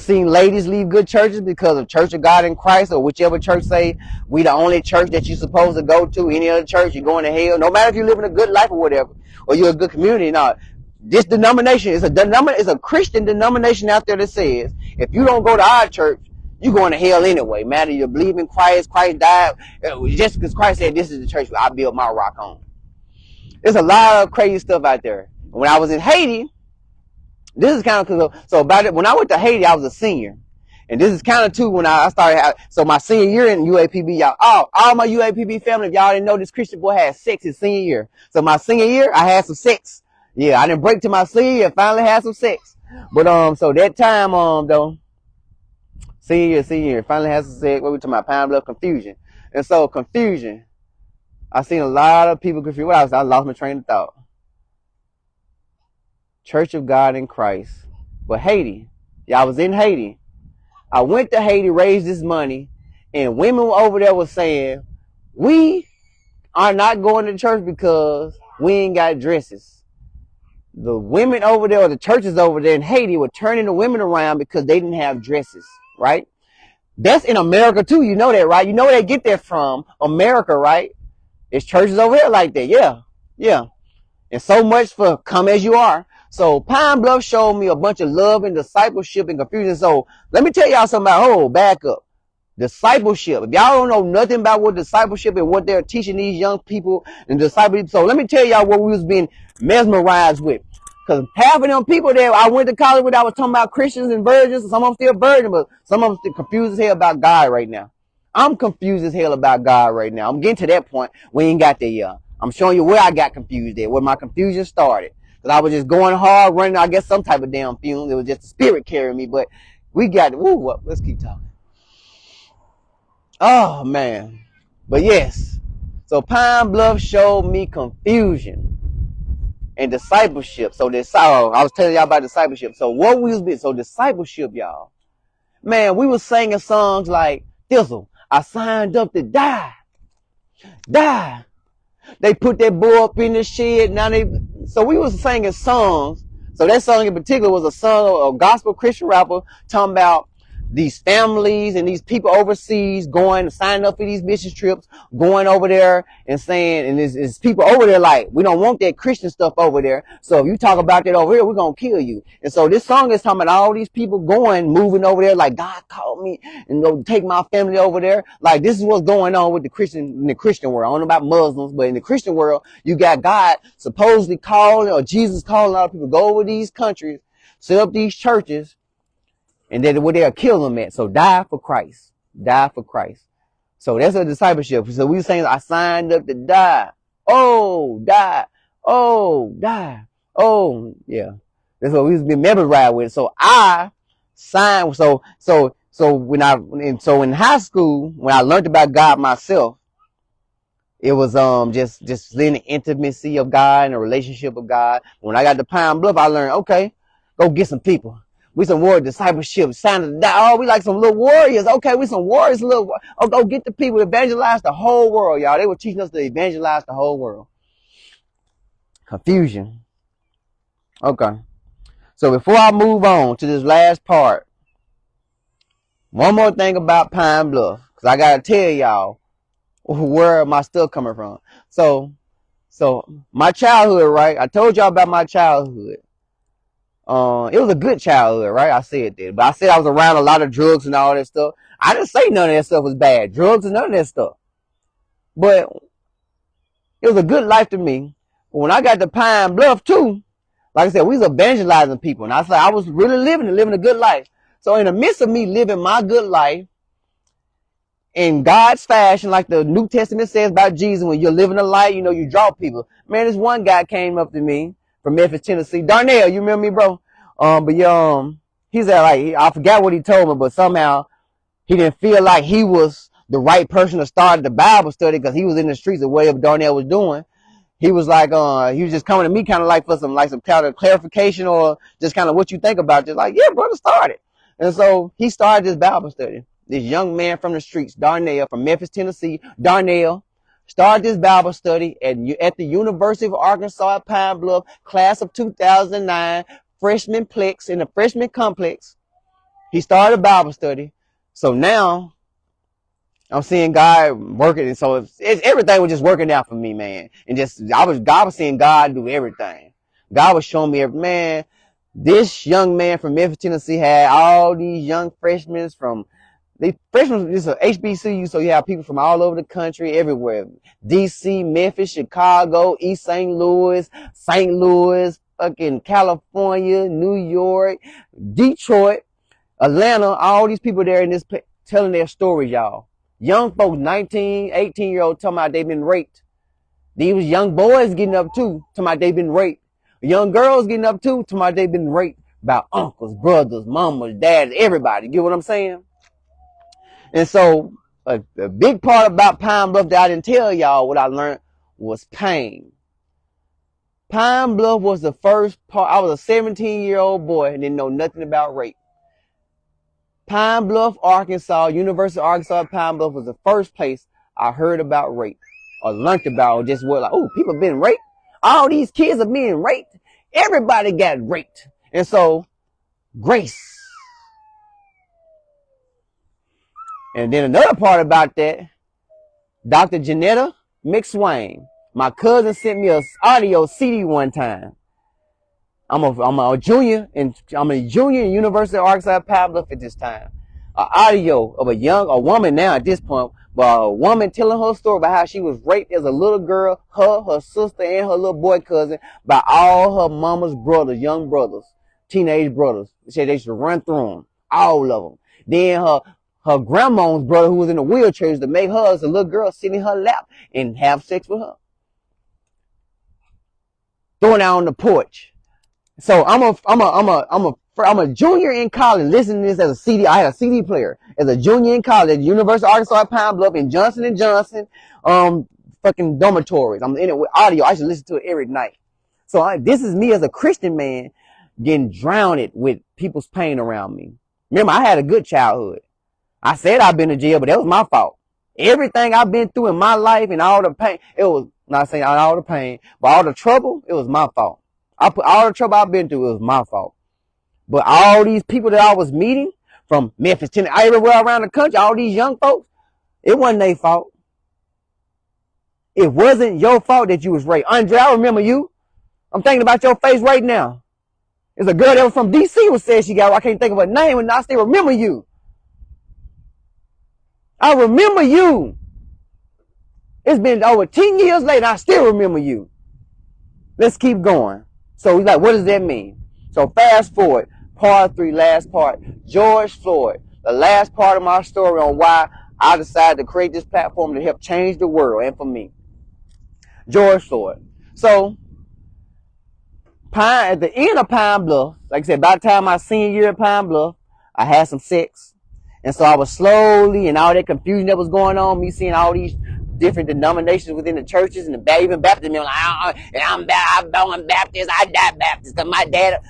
seen ladies leave good churches because of Church of God in Christ or whichever church say we the only church that you're supposed to go to. Any other church, you're going to hell. No matter if you're living a good life or whatever, or you're a good community. No, this denomination is a Christian denomination out there that says if you don't go to our church, you're going to hell anyway. Matter you believe in Christ died, just because Christ said this is the church I build my rock on. There's a lot of crazy stuff out there. When I was in Haiti, this is kind of so about it. When I went to Haiti, I was a senior, and this is kind of too when I started. So my senior year in UAPB, y'all, all my UAPB family, if y'all didn't know, this Christian boy had sex his senior year. So my senior year, I had some sex. Yeah, I didn't break to my senior year. Finally had some sex. But so that time though, senior year, finally had some sex. What we talking about? Pine Bluff confusion. And so confusion. I seen a lot of people confused. What else? I lost my train of thought. Church of God in Christ. But Haiti. Yeah, I was in Haiti. I went to Haiti, raised this money, and women over there were saying, we are not going to church because we ain't got dresses. The women over there, or the churches over there in Haiti, were turning the women around because they didn't have dresses, right? That's in America too. You know that, right? You know where they get that from. America, right? There's churches over here like that. Yeah. And so much for come as you are. So Pine Bluff showed me a bunch of love and discipleship and confusion. So let me tell y'all something about, back up. Discipleship. If y'all don't know nothing about what discipleship and what they're teaching these young people and discipleship, so let me tell y'all what we was being mesmerized with. Because half of them people there, I went to college with, I was talking about Christians and virgins. Some of them still virgin, but some of them still confused as hell about God right now. I'm confused as hell about God right now. I'm getting to that point. We ain't got there yet. I'm showing you where I got confused at, where my confusion started. Because I was just going hard, running, I guess, some type of damn fumes. It was just the spirit carrying me. But we got, let's keep talking. Oh, man. But yes. So Pine Bluff showed me confusion and discipleship. So I was telling y'all about discipleship. So what we was being, so discipleship, y'all. Man, we was singing songs like, Thistle, I signed up to die. They put that boy up in the shed. So we was singing songs. So that song in particular was a song, a gospel Christian rapper talking about these families and these people overseas going, signing up for these mission trips, going over there and saying, and there's people over there like, we don't want that Christian stuff over there. So if you talk about that over here, we're going to kill you. And so this song is talking about all these people moving over there like, God called me and go take my family over there. Like, this is what's going on with in the Christian world. I don't know about Muslims, but in the Christian world, you got God supposedly calling, or Jesus calling a lot of people, go over these countries, set up these churches, and then where they'll kill them at. So die for Christ. Die for Christ. So that's a discipleship. So we were saying, I signed up to die. Oh, die. Oh, die. Oh, yeah. That's what we used to be member ride with. So I signed. So when in high school, when I learned about God myself, it was just in the intimacy of God and the relationship of God. When I got to Pine Bluff, I learned, okay, go get some people. We some warrior discipleship. Sounded that, oh, we like some little warriors. Okay, we some warriors, oh, go get the people, evangelize the whole world, y'all. They were teaching us to evangelize the whole world. Confusion. Okay. So before I move on to this last part, one more thing about Pine Bluff, because I gotta tell y'all where my stuff coming from. So my childhood, right? I told y'all about my childhood. It was a good childhood, right? I said that, but I said I was around a lot of drugs and all that stuff. I didn't say none of that stuff was bad, drugs and none of that stuff. But it was a good life to me. But when I got to Pine Bluff too, like I said, we was evangelizing people, and I said I was really living a good life. So in the midst of me living my good life in God's fashion, like the New Testament says about Jesus, when you're living a life, you know, you draw people. Man, this one guy came up to me from Memphis, Tennessee. Darnell, you remember me, bro? He said, like, I forgot what he told me, but somehow he didn't feel like he was the right person to start the Bible study because he was in the streets of whatever Darnell was doing. He was like, he was just coming to me kind of like for some kind of clarification or just kind of what you think about it. Just like, yeah, brother, start it. And so he started this Bible study. This young man from the streets, Darnell, from Memphis, Tennessee, Darnell, started this Bible study at the University of Arkansas at Pine Bluff, class of 2009, freshman plex, in the freshman complex. He started a Bible study. So now I'm seeing God working, and so everything was just working out for me, man. And God was seeing God do everything. God was showing me, man, this young man from Memphis, Tennessee had all these young freshmen from freshmen. This is a HBCU, so you have people from all over the country, everywhere. DC, Memphis, Chicago, East St. Louis, fucking California, New York, Detroit, Atlanta, all these people there in this telling their stories, y'all. Young folks, 19, 18-year-olds, talking about they've been raped. These young boys getting up too, talking about they've been raped. Young girls getting up too, talking about they've been raped by uncles, brothers, mamas, dads, everybody. Get what I'm saying? And so a big part about Pine Bluff that I didn't tell y'all what I learned was pain. Pine Bluff was the first part. I was a 17-year-old boy and didn't know nothing about rape. Pine Bluff, Arkansas, University of Arkansas, Pine Bluff was the first place I heard about rape or learned about just what, like, oh, people been raped. All these kids are being raped. Everybody got raped. And so, grace. And then another part about that, Dr. Janetta McSwain, my cousin sent me an audio CD one time. I'm a junior in University of Arkansas Pine Bluff at this time. An audio of a woman now at this point, but a woman telling her story about how she was raped as a little girl, her sister, and her little boy cousin by all her mama's brothers, young brothers, teenage brothers. She said they should run through them, all of them. Then her grandma's brother, who was in a wheelchair, used to make her as a little girl sit in her lap and have sex with her, throwing out on the porch. So I'm a junior in college listening to this as a CD. I had a CD player as a junior in college at the University of Arkansas at Pine Bluff in Johnson & Johnson, fucking dormitories. I'm in it with audio. I should listen to it every night. So this is me as a Christian man getting drowned with people's pain around me. Remember, I had a good childhood. I said I've been to jail, but that was my fault. Everything I've been through in my life and all the pain, it was not saying all the pain, but all the trouble, it was my fault. I put all the trouble I've been through, it was my fault. But all these people that I was meeting from Memphis, Tennessee, everywhere around the country, all these young folks, it wasn't their fault. It wasn't your fault that you was raped. Andre, I remember you. I'm thinking about your face right now. There's a girl that was from DC who said she got, I can't think of her name, and I still remember you. I remember you. It's been over 10 years later, I still remember you. Let's keep going. So he's like, what does that mean? So fast forward, part 3, last part. George Floyd, the last part of my story on why I decided to create this platform to help change the world and for me. George Floyd. So at the end of Pine Bluff, like I said, by the time my senior year at Pine Bluff, I had some sex. And so I was slowly, and all that confusion that was going on, me seeing all these different denominations within the churches, and even Baptist, me like, I'm Baptist, I died Baptist, because my dad,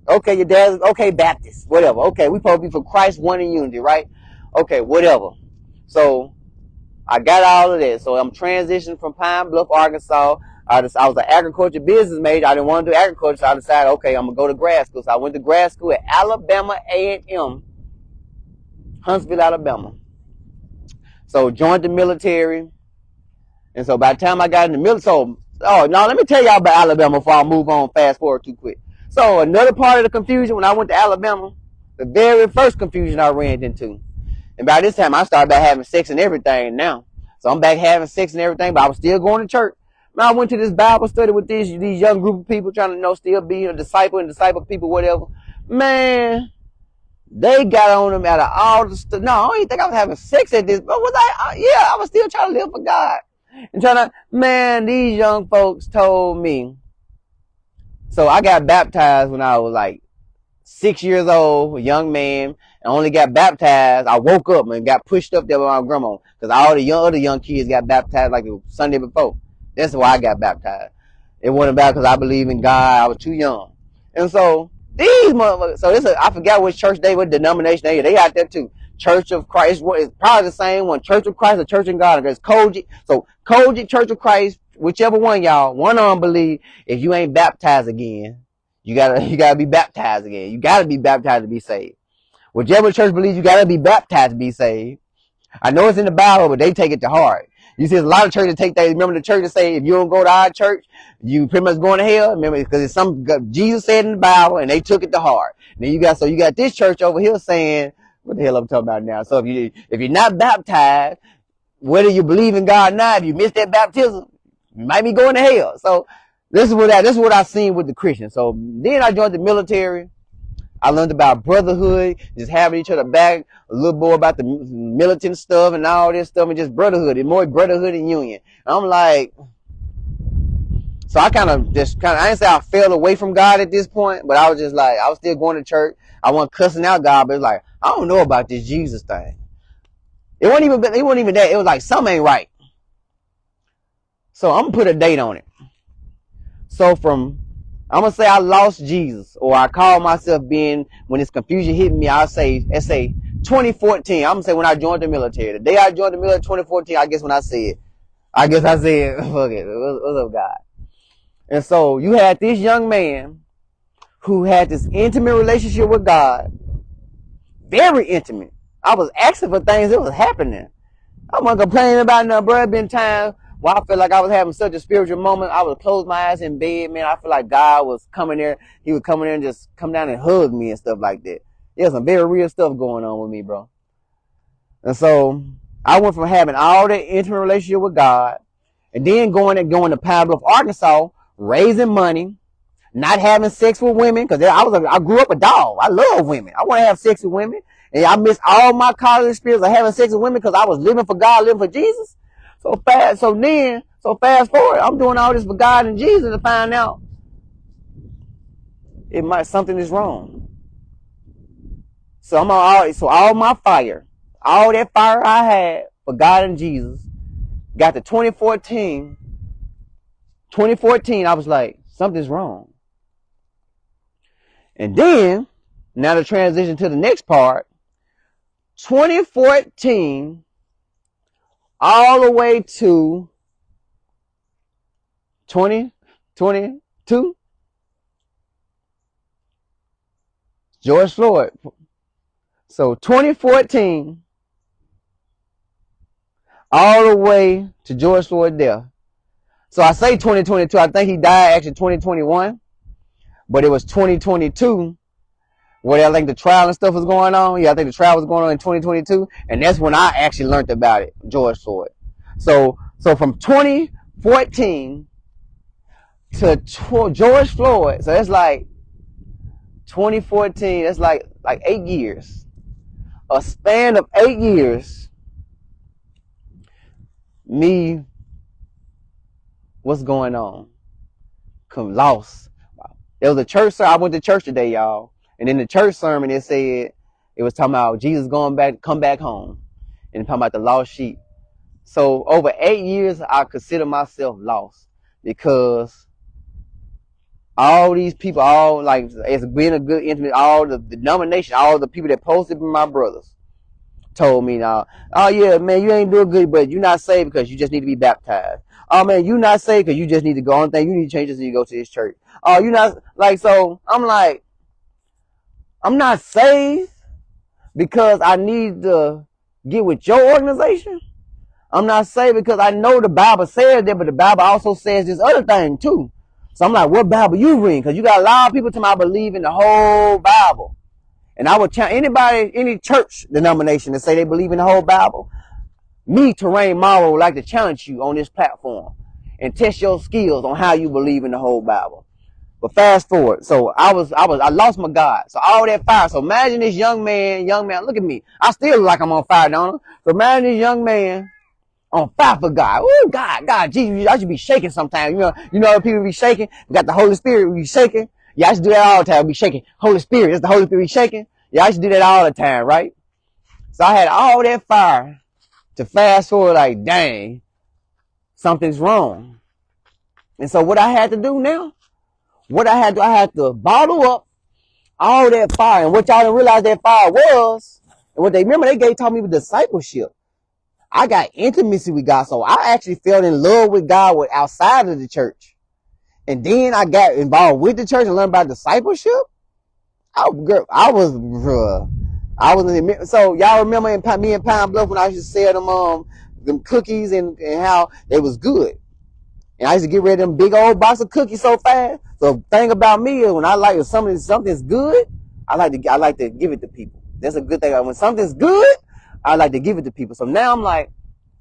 okay, your dad's, okay, Baptist, whatever. Okay, we supposed to be for Christ, one in unity, right? Okay, whatever. So I got all of that. So I'm transitioning from Pine Bluff, Arkansas. I was an agriculture business major. I didn't want to do agriculture, so I decided, okay, I'm going to go to grad school. So I went to grad school at Alabama A&M, Huntsville, Alabama. So joined the military. And so by the time I got in the military, let me tell y'all about Alabama before I move on, fast forward too quick. So another part of the confusion when I went to Alabama, the very first confusion I ran into. And by this time, I started back having sex and everything now. So I'm back having sex and everything, but I was still going to church. Man, I went to this Bible study with these young group of people trying to still be a disciple and disciple people, whatever. Man, they got on them out of all the stuff. No, I don't even think I was having sex at this. But was I? Yeah, I was still trying to live for God. And these young folks told me. So I got baptized when I was like 6 years old, a young man. I only got baptized. I woke up and got pushed up there by my grandma because all the other young kids got baptized like the Sunday before. That's why I got baptized. It wasn't about because I believe in God. I was too young. And so these motherfuckers, so I forgot which church what denomination they out there too. Church of Christ, it's probably the same one. Church of Christ or Church of God. It's Kojic. So Kojic, Church of Christ, whichever one y'all, one of them believe if you ain't baptized again, you gotta be baptized again. You gotta be baptized to be saved. Whichever church believes you gotta be baptized to be saved. I know it's in the Bible, but they take it to heart. You see, a lot of churches take that. Remember the church that say if you don't go to our church, you pretty much going to hell. Remember, because it's Jesus said in the Bible, and they took it to heart. Then you got this church over here saying, what the hell I'm talking about now? So if you're not baptized, whether you believe in God or not, if you miss that baptism, you might be going to hell. So this is what I seen with the Christians. So then I joined the military. I learned about brotherhood, just having each other back, a little more about the militant stuff and all this stuff, and just brotherhood, and more brotherhood and union. And I'm like, so I I didn't say I fell away from God at this point, but I was just like, I was still going to church. I wasn't cussing out God, but it's like, I don't know about this Jesus thing. It wasn't even that. It was like, something ain't right. So I'm going to put a date on it. So I'm going to say I lost Jesus, or I call myself being, when this confusion hit me, let's say 2014. I'm going to say when I joined the military. The day I joined the military, 2014, I guess I said, fuck it, what's up, God? And so you had this young man who had this intimate relationship with God, very intimate. I was asking for things that was happening. I wasn't complaining about nothing, bro. It been times where I felt like I was having such a spiritual moment. I would close my eyes in bed, man. I feel like God was coming there. He would come in there and just come down and hug me and stuff like that. There's some very real stuff going on with me, bro. And so I went from having all that intimate relationship with God, and then going to Pine Bluff, Arkansas, raising money, not having sex with women, because I grew up a dog. I love women. I want to have sex with women. And I missed all my college experience of having sex with women because I was living for God, living for Jesus. So fast forward, I'm doing all this for God and Jesus to find out something is wrong. So all my fire, all that fire I had for God and Jesus, got to 2014. 2014, I was like, something's wrong. And then, now to transition to the next part, 2014 all the way to 2022, George Floyd. So 2014 all the way to George Floyd death. So I say 2022. I think he died actually 2021, but it was 2022 where I think the trial and stuff was going on. Yeah, I think the trial was going on in 2022, and that's when I actually learned about it, George Floyd. So from 2014 to George Floyd, so that's like 2014. That's like 8 years, a span of 8 years. What's going on? Lost There was a church sermon. I went to church today, y'all. And in the church sermon, it said, it was talking about Jesus come back home. And talking about the lost sheep. So over 8 years, I consider myself lost because all these people, all like, it's been a good intimate, all the denomination, all the people that posted be my brothers told me now, oh yeah, man, you ain't doing good, but you're not saved because you just need to be baptized. Oh man, you're not saved because you just need to go on thing. You need to change this and you go to this church. Oh, you're not like, so I'm like, I'm not saved because I need to get with your organization. I'm not saved because I know the Bible says that, but the Bible also says this other thing too. So I'm like, what Bible you read? Because you got a lot of people to I believe in the whole Bible. And I would challenge anybody, any church denomination that say they believe in the whole Bible. Me, Terrain Morrow, would like to challenge you on this platform and test your skills on how you believe in the whole Bible. But fast forward. So I lost my God. So all that fire. So imagine this young man, look at me. I still look like I'm on fire, don't I? So imagine this young man on fire for God. Oh, God, Jesus, I should be shaking sometimes. You know people be shaking. We got the Holy Spirit be shaking. Yeah, I should do that all the time. Be shaking. Holy Spirit, that's the Holy Spirit be shaking. Yeah, I should do that all the time, right? So I had all that fire to fast forward like, dang, something's wrong. And so what I had to do now, I had to bottle up all that fire. And what y'all didn't realize that fire was, and what they remember, they taught me with discipleship. I got intimacy with God, so I actually fell in love with God outside of the church. And then I got involved with the church and learned about discipleship. So y'all remember me in Pine Bluff when I used to sell them cookies and how they was good. And I used to get rid of them big old box of cookies so fast. So the thing about me is when I like if something's good, I like to give it to people. That's a good thing. When something's good, I like to give it to people. So now I'm like,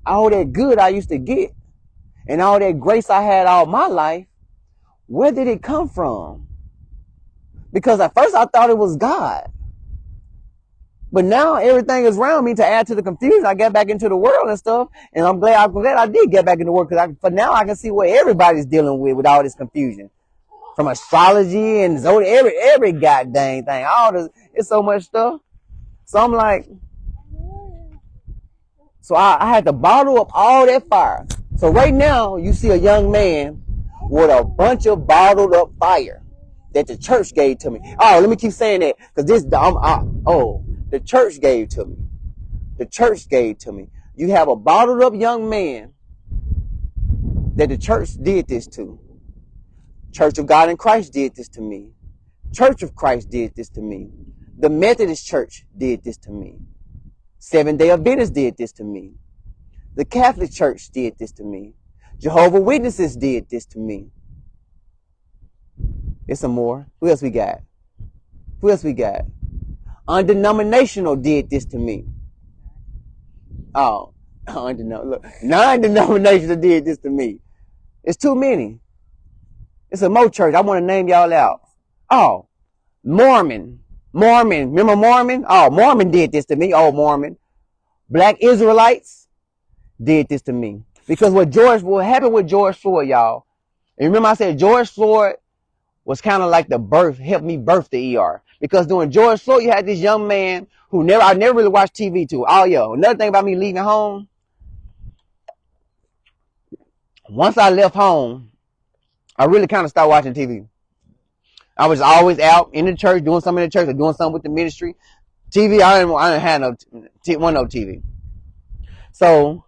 all that good I used to get and all that grace I had all my life, where did it come from? Because at first I thought it was God. But now everything is around me to add to the confusion. I get back into the world and stuff. And I'm glad I did get back into work because for now I can see what everybody's dealing with all this confusion. From astrology and zodiac, every goddamn thing. It's so much stuff. So I'm like, so I had to bottle up all that fire. So right now, you see a young man with a bunch of bottled up fire that the church gave to me. Oh, let me keep saying that because the church gave to me. The church gave to me. You have a bottled up young man that the church did this to. Church of God in Christ did this to me. Church of Christ did this to me. The Methodist Church did this to me. Seventh-day Adventists did this to me. The Catholic Church did this to me. Jehovah's Witnesses did this to me. There's some more. Who else we got? Undenominational did this to me. Oh, non-denominational did this to me. It's too many. It's a more church. I want to name y'all out. Oh, Mormon. Remember Mormon? Oh, Mormon did this to me. Oh, Mormon. Black Israelites did this to me. Because what happened with George Floyd, y'all. And remember I said George Floyd was kind of like helped me birth the ER. Because during George Floyd, you had this young man who I never really watched TV too. Oh, yo, another thing about me leaving home. Once I left home, I really kind of stopped watching TV. I was always out in the church, doing something in the church or doing something with the ministry. TV, I didn't have no TV. So,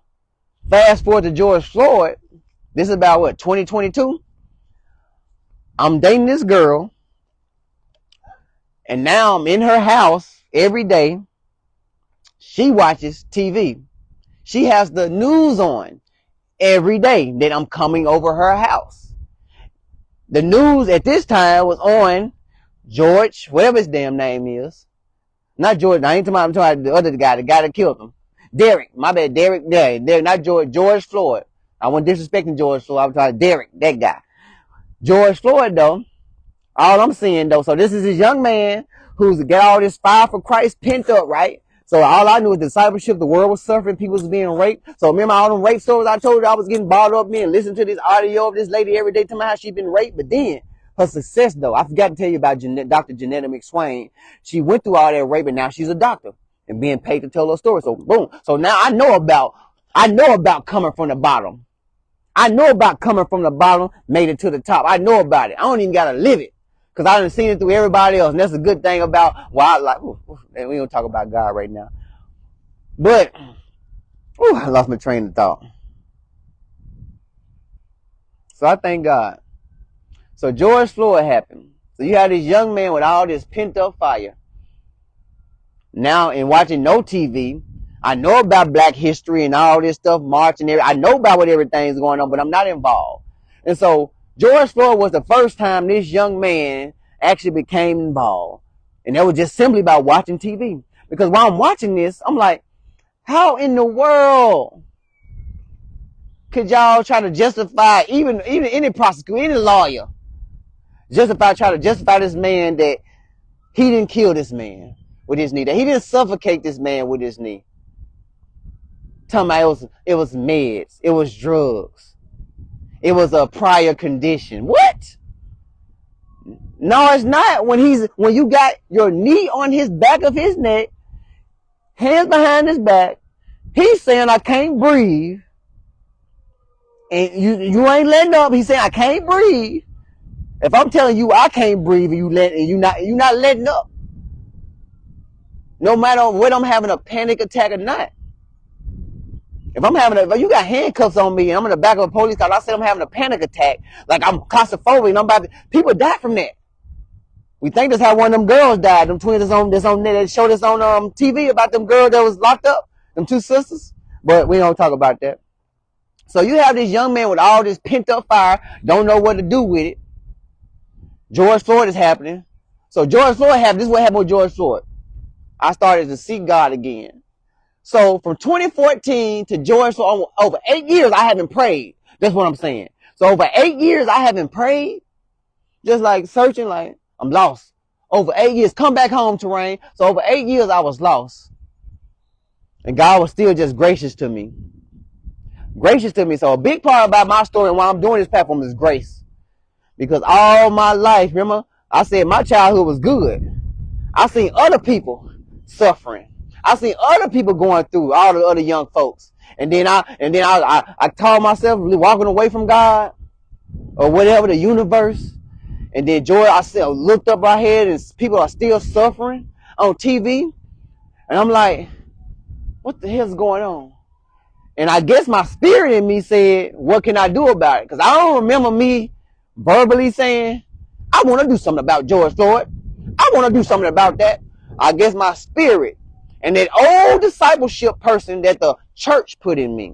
fast forward to George Floyd. This is about what, 2022? I'm dating this girl. And now I'm in her house every day. She watches TV. She has the news on every day that I'm coming over her house. The news at this time was on George, whatever his damn name is. Not George. I ain't talking about, I'm talking about the other guy, the guy that killed him. Derek. My bad. Derek. Not George. George Floyd. I wasn't disrespecting George Floyd. I was talking Derek, that guy. George Floyd, though. All I'm seeing, though. So this is this young man who's got all this fire for Christ pent up, right? So all I knew was discipleship. The world was suffering. People was being raped. So remember all them rape stories I told you I was getting balled up in and listening to this audio of this lady every day telling me how she'd been raped. But then Her success, though, I forgot to tell you about Dr. Janetta McSwain. She went through all that rape, and now she's a doctor and being paid to tell her story. So boom. So now I know about coming from the bottom. I know about coming from the bottom, made it to the top. I know about it. I don't even gotta live it, because I done seen it through everybody else, and that's a good thing about why I like. And we don't talk about God right now, but I lost my train of thought. So I thank God. So George Floyd happened. So you had this young man with all this pent up fire. Now, in watching no TV, I know about Black history and all this stuff, marching. I know about what everything's going on, but I'm not involved. And so George Floyd was the first time this young man actually became involved. And that was just simply by watching TV. Because while I'm watching this, I'm like, how in the world could y'all try to justify, even any prosecutor, any lawyer, try to justify this man that he didn't kill this man with his knee, that he didn't suffocate this man with his knee? Talking about it was meds, it was drugs, it was a prior condition. What? No, it's not. When you got your knee on his back of his neck, hands behind his back, he's saying, I can't breathe. And you ain't letting up. He's saying, I can't breathe. If I'm telling you I can't breathe and you're not letting up, no matter whether I'm having a panic attack or not. If you got handcuffs on me and I'm in the back of a police car, I say I'm having a panic attack, like I'm claustrophobic and people die from that. We think that's how one of them girls died. Them twins that showed us on TV about them girls that was locked up, them two sisters. But we don't talk about that. So you have this young man with all this pent up fire, don't know what to do with it. George Floyd is happening. So George Floyd happened. This is what happened with George Floyd. I started to seek God again. So from 2014 to George Floyd, over 8 years, I haven't prayed. That's what I'm saying. So over 8 years, I haven't prayed. Just like searching, like I'm lost. Over 8 years, come back home, Terrain. So over 8 years, I was lost. And God was still just gracious to me. Gracious to me. So a big part about my story and why I'm doing this platform is grace. Because all my life, remember, I said my childhood was good. I seen other people suffering. I seen other people going through, all the other young folks. And then I told myself walking away from God or whatever, the universe. And then I looked up my head and people are still suffering on TV. And I'm like, what the hell's going on? And I guess my spirit in me said, what can I do about it? Because I don't remember me verbally saying, I want to do something about George Floyd. I want to do something about that. I guess my spirit and that old discipleship person that the church put in me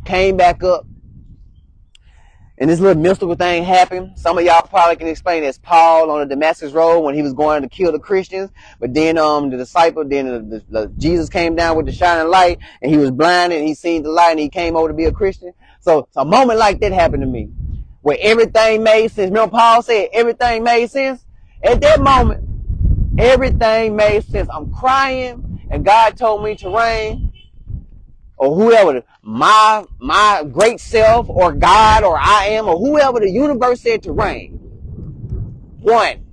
came back up. And this little mystical thing happened. Some of y'all probably can explain it as Paul on the Damascus Road when he was going to kill the Christians. But then the disciple, Jesus came down with the shining light and he was blind and he seen the light and he came over to be a Christian. So a moment like that happened to me where everything made sense. Remember Paul said everything made sense? At that moment, everything made sense. I'm crying and God told me, Terrain, or whoever, my great self or God or I am or whoever the universe said, Terrain, one.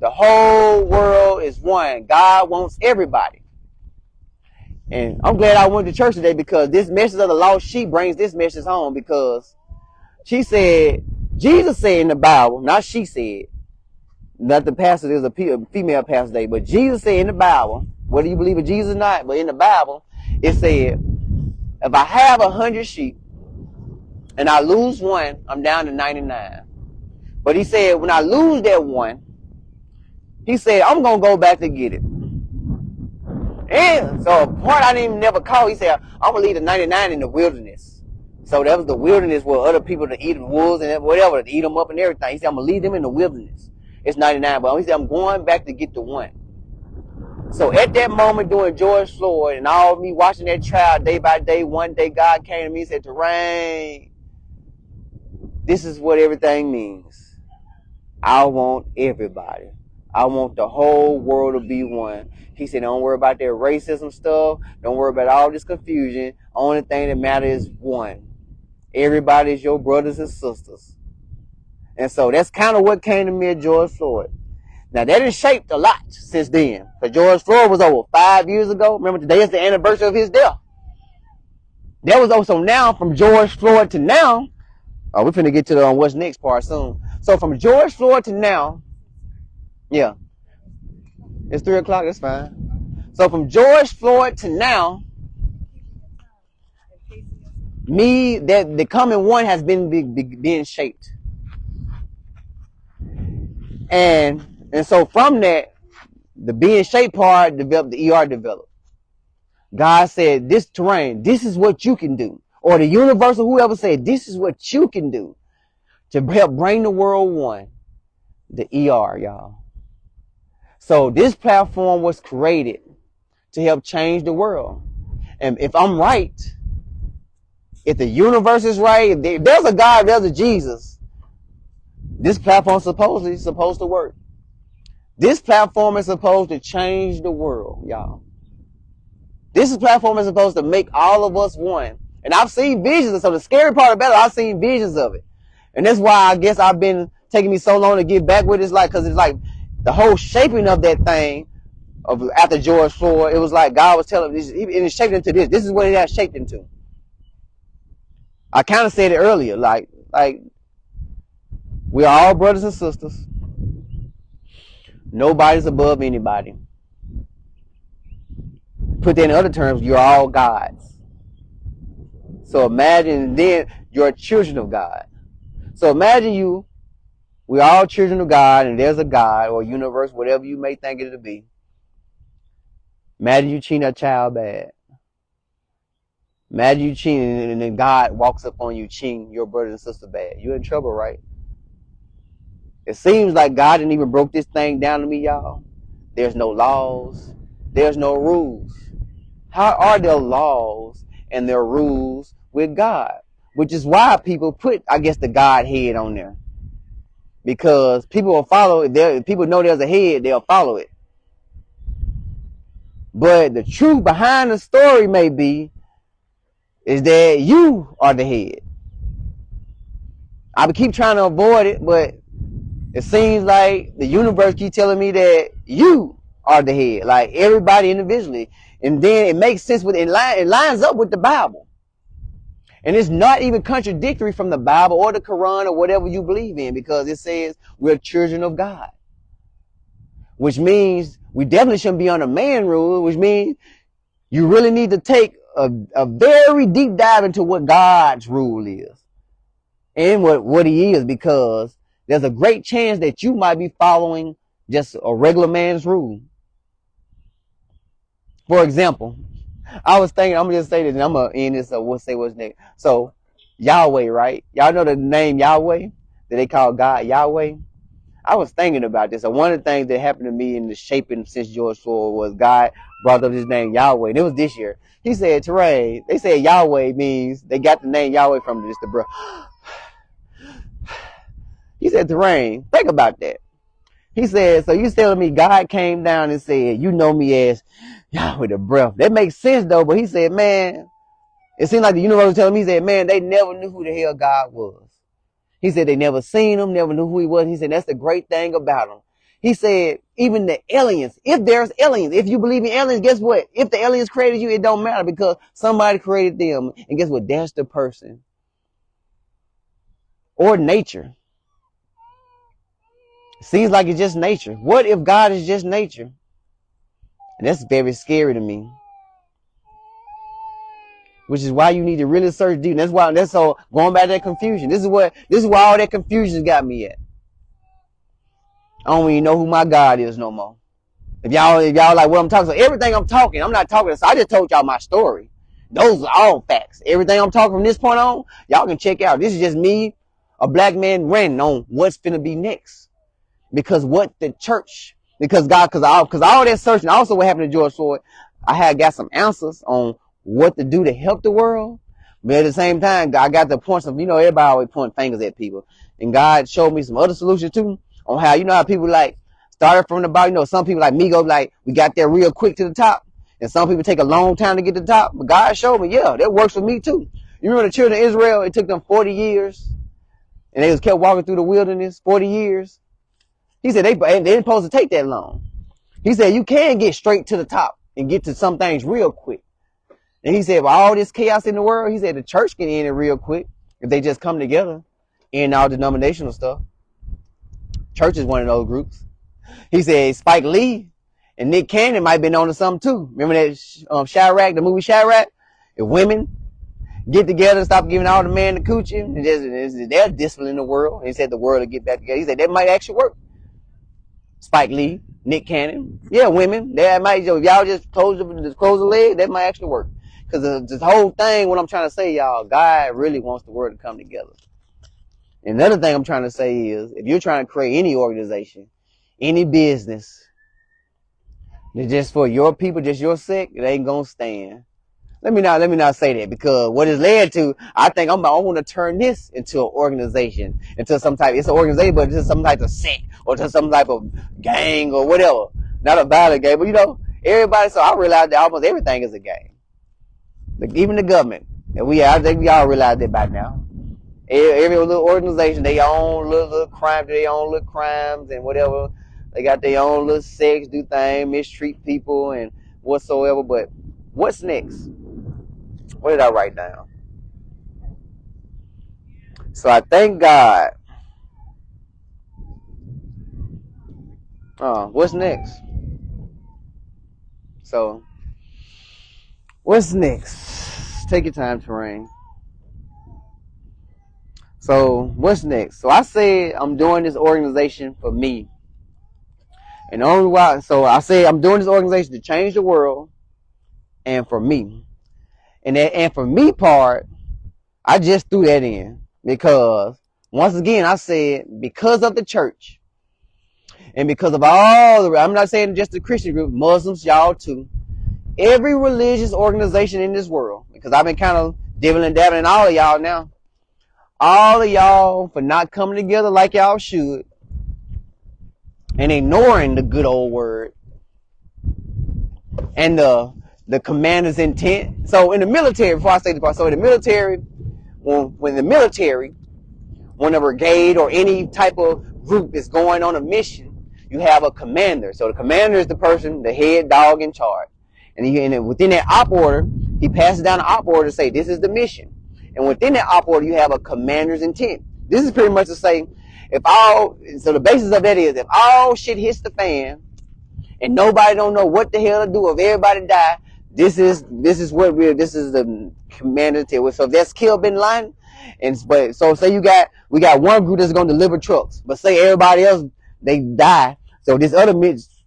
The whole world is one. God wants everybody. And I'm glad I went to church today because this message of the lost sheep brings this message home, because she said, Jesus said in the Bible, not she said, not the pastor, there's a female pastor today, but Jesus said in the Bible, whether you believe in Jesus or not, but in the Bible, it said, if I have 100 sheep and I lose one, I'm down to 99. But he said, when I lose that one, he said, I'm going to go back to get it. And so a part I didn't even never call, he said, I'm going to leave the 99 in the wilderness. So that was the wilderness where other people to eat the wolves and whatever, to eat them up and everything. He said, I'm going to leave them in the wilderness. It's 99, but he said, I'm going back to get the one. So at that moment during George Floyd and all me watching that trial day by day, one day God came to me and said, Terrain, this is what everything means. I want everybody. I want the whole world to be one. He said, don't worry about that racism stuff. Don't worry about all this confusion. Only thing that matters is one. Everybody is your brothers and sisters. And so that's kind of what came to me at George Floyd. Now, that has shaped a lot since then. Because George Floyd was over 5 years ago. Remember, today is the anniversary of his death. That was also now, from George Floyd to now. Oh, we're finna get to the what's next part soon. So from George Floyd to now, yeah, it's 3 o'clock, that's fine. So from George Floyd to now, that the coming one has been being shaped. And so from that, the being shaped part developed, the ER developed. God said, this terrain, this is what you can do. Or the universe or whoever said, this is what you can do to help bring the world one. The ER, y'all. So this platform was created to help change the world. And if I'm right, if the universe is right, if there's a God, there's a Jesus, this platform is supposed to work. This platform is supposed to change the world, y'all. This platform is supposed to make all of us one. And I've seen visions. So the scary part about it, I've seen visions of it. And that's why I guess I've been taking me so long to get back with it. Because it's like the whole shaping of that thing after George Floyd, it was like God was telling me, and it shaped into this. This is what it has shaped into. I kind of said it earlier, like we're all brothers and sisters. Nobody's above anybody. Put that in other terms, you're all gods. So imagine then you're children of God. So imagine we're all children of God, and there's a God or universe, whatever you may think it to be. Imagine you cheating a child bad. Imagine you cheating, and then God walks up on you cheating your brother and sister bad. You're in trouble, right? It seems like God didn't even broke this thing down to me, y'all. There's no laws. There's no rules. How are there laws and there rules with God? Which is why people put, I guess, the Godhead on there. Because people will follow it. If people know there's a head, they'll follow it. But the truth behind the story may be is that you are the head. I keep trying to avoid it, but it seems like the universe keeps telling me that you are the head, like everybody individually. And then it makes sense it lines up with the Bible. And it's not even contradictory from the Bible or the Quran or whatever you believe in, because it says we're children of God. Which means we definitely shouldn't be under man rule, which means you really need to take a very deep dive into what God's rule is and what he is, because there's a great chance that you might be following just a regular man's rule. For example, I was thinking, I'm going to just say this, and I'm going to end this, so we'll say what's next. So, Yahweh, right? Y'all know the name Yahweh, that they call God Yahweh? I was thinking about this. And one of the things that happened to me in the shaping since George Floyd was God brought up his name Yahweh. And it was this year. He said, Teray, they said Yahweh means, they got the name Yahweh from just the breath. He said, Terrain, think about that. He said, so you telling me God came down and said, you know me as Yahweh the breath. That makes sense though, but he said, man, it seemed like the universe was telling me, he said, man, they never knew who the hell God was. He said they never seen him, never knew who he was. He said that's the great thing about him. He said even the aliens, if there's aliens, if you believe in aliens, guess what? If the aliens created you, it don't matter because somebody created them. And guess what? That's the person. Or nature. Seems like it's just nature. What if God is just nature? And that's very scary to me. Which is why you need to really search deep. That's all going back to that confusion. This is why all that confusion got me at. I don't even know who my God is no more. If y'all like what I'm talking, so everything I'm talking, I'm not talking. So I just told y'all my story. Those are all facts. Everything I'm talking from this point on, y'all can check out. This is just me, a black man, ranting on what's finna be next. Because what the church, because all that searching, also what happened to George Floyd, I had got some answers on what to do to help the world. But at the same time, I got the points of, everybody always point fingers at people. And God showed me some other solutions too on how, how people like started from the bottom. Some people like me go like, we got there real quick to the top. And some people take a long time to get to the top. But God showed me, yeah, that works for me too. You remember the children of Israel, it took them 40 years and they was kept walking through the wilderness 40 years. He said they didn't supposed to take that long. He said you can get straight to the top and get to some things real quick. And he said, with all this chaos in the world, he said the church can end it real quick if they just come together and all denominational stuff. Church is one of those groups. He said Spike Lee and Nick Cannon might have been on to something too. Remember that Chirac, the movie Chirac? If women get together and stop giving all the man the coochie, and they're disciplining the world. And he said the world will get back together. He said that might actually work. Spike Lee, Nick Cannon, yeah, women. That might, y'all just close the leg. That might actually work. Because this whole thing, what I'm trying to say, y'all, God really wants the world to come together. And another thing I'm trying to say is, if you're trying to create any organization, any business, just for your people, just your sect, it ain't gonna stand. Let me not say that, because what it's led to, I think I want to turn this into an organization, into some type. It's an organization, but it's some type of sect or to some type of gang or whatever. Not a violent gang, but everybody. So I realized that almost everything is a gang. Even the government, and I think we all realize that by now. Every little organization, they own little crimes, their own little crimes and whatever. They got their own little sex, do things, mistreat people and whatsoever. But what's next? What did I write down? So I thank God. What's next? So, what's next? Take your time, Terrain. So, what's next? So, I said I'm doing this organization for me. And the only why, so I said I'm doing this organization to change the world and for me. And for me part, I just threw that in because, once again, I said because of the church and because of all I'm not saying just the Christian group, Muslims, y'all too, every religious organization in this world, because I've been kind of dibbling dabbling all of y'all now, all of y'all for not coming together like y'all should and ignoring the good old word and the commander's intent. So in the military, before I say the part, so in the military, when a brigade or any type of group is going on a mission, you have a commander. So the commander is the person, the head dog in charge. And within that op order, he passes down the op order to say, this is the mission. And within that op order, you have a commander's intent. This is pretty much to say, so the basis of that is, if all shit hits the fan, and nobody don't know what the hell to do, if everybody die, this is the commander's intent. So if that's kill bin Laden, so say we got one group that's gonna deliver trucks, but say everybody else, they die. So this other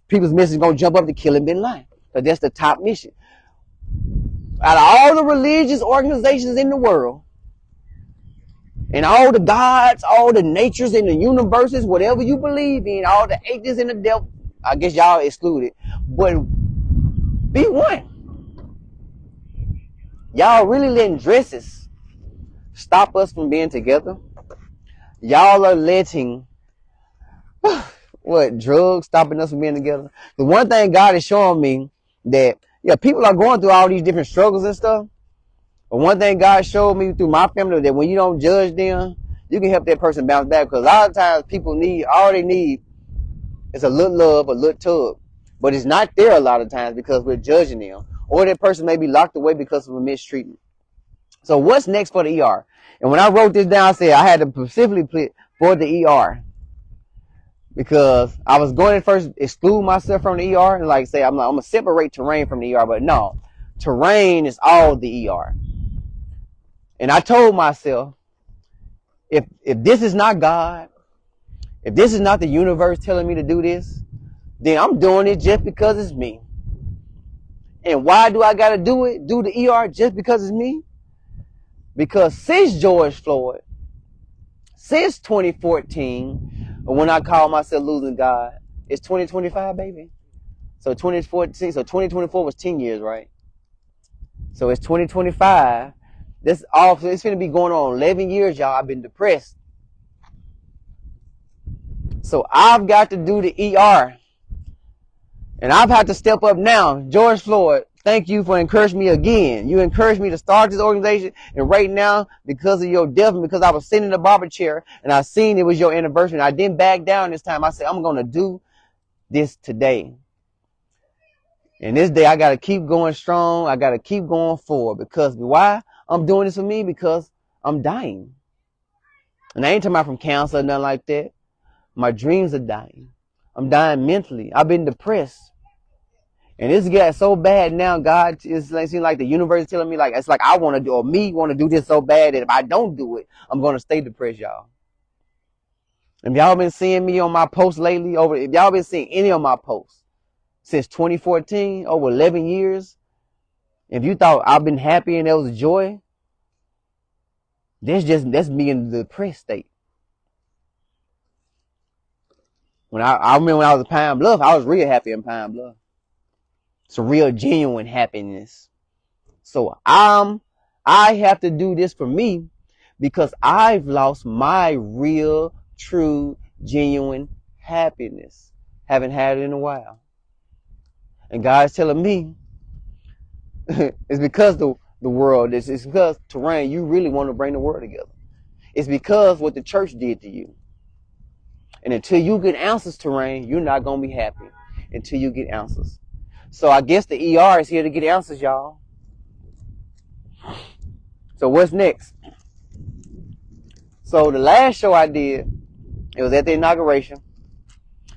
people's mission is gonna jump up to killing bin Laden. So that's the top mission. Out of all the religious organizations in the world, and all the gods, all the natures in the universes, whatever you believe in, all the atheists and the devil, I guess y'all excluded, but be one. Y'all really letting dresses stop us from being together? Y'all are letting drugs stopping us from being together? The one thing God is showing me that people are going through all these different struggles and stuff. But one thing God showed me through my family, that when you don't judge them, you can help that person bounce back. Because a lot of times people all they need is a little love, a little tug. But it's not there a lot of times because we're judging them. Or that person may be locked away because of a mistreatment. So what's next for the ER? And when I wrote this down, I said I had to specifically put for the ER. Because I was going to first exclude myself from the ER and like say, I'm going to separate Terrain from the ER. But no, Terrain is all the ER. And I told myself, if this is not God, if this is not the universe telling me to do this, then I'm doing it just because it's me. And why do I got to do the ER just because it's me? Because since George Floyd, since 2014, when I called myself losing God, it's 2025, baby. So 2024 was 10 years, right? So it's 2025. It's going to be going on 11 years, y'all. I've been depressed. So I've got to do the ER. And I've had to step up now. George Floyd, Thank you for encouraging me again. You encouraged me to start this organization. And right now, because of your death and because I was sitting in the barber chair and I seen it was your anniversary and I didn't back down this time, I said, I'm going to do this today. And this day, I got to keep going strong. I got to keep going forward. Because why? I'm doing this for me because I'm dying. And I ain't talking about from cancer or nothing like that. My dreams are dying. I'm dying mentally. I've been depressed. And it's getting so bad now, God, it's like, seems like the universe is telling me, like, it's like I want to do, or me want to do this so bad that if I don't do it, I'm going to stay depressed, y'all. If y'all been seeing me on my posts lately, if y'all been seeing any of my posts since 2014, over 11 years, if you thought I've been happy and there was joy, that's me in the depressed state. I remember when I was in Pine Bluff, I was real happy in Pine Bluff. It's a real genuine happiness. So I have to do this for me because I've lost my real, true, genuine happiness. Haven't had it in a while. And God's telling me it's because the world, it's because, Terrain, you really want to bring the world together. It's because what the church did to you. And until you get answers, Terrain, you're not going to be happy until you get answers. So I guess the ER is here to get answers, y'all. So what's next? So the last show I did, it was at the inauguration.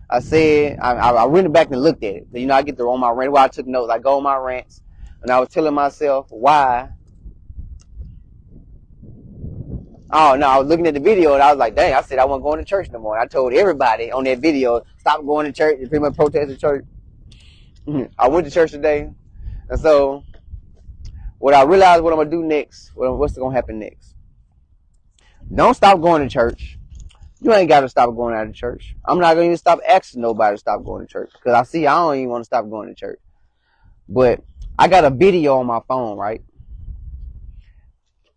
I said, I went back and looked at it. You know, I get on my rant, where I took notes. I go on my rants, and I was telling myself why. Oh, no, I was looking at the video, and I was like, dang, I said I wasn't going to church no more. I told everybody on that video, stop going to church. Pretty much protest the church. I went to church today, and so what I realized what I'm going to do next, what's going to happen next. Don't stop going to church. You ain't got to stop going out of church. I'm not going to even stop asking nobody to stop going to church because I don't even want to stop going to church. But I got a video on my phone, right?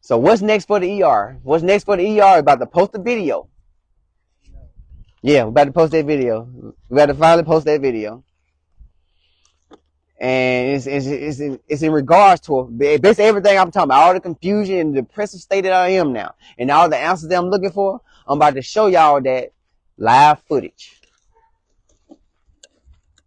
So what's next for the ER? What's next for the ER? About to post a video. Yeah, we're about to post that video. We're about to finally post that video. And it's in regards to basically everything I'm talking about, all the confusion and the depressive state that I am now, and all the answers that I'm looking for. I'm about to show y'all that live footage.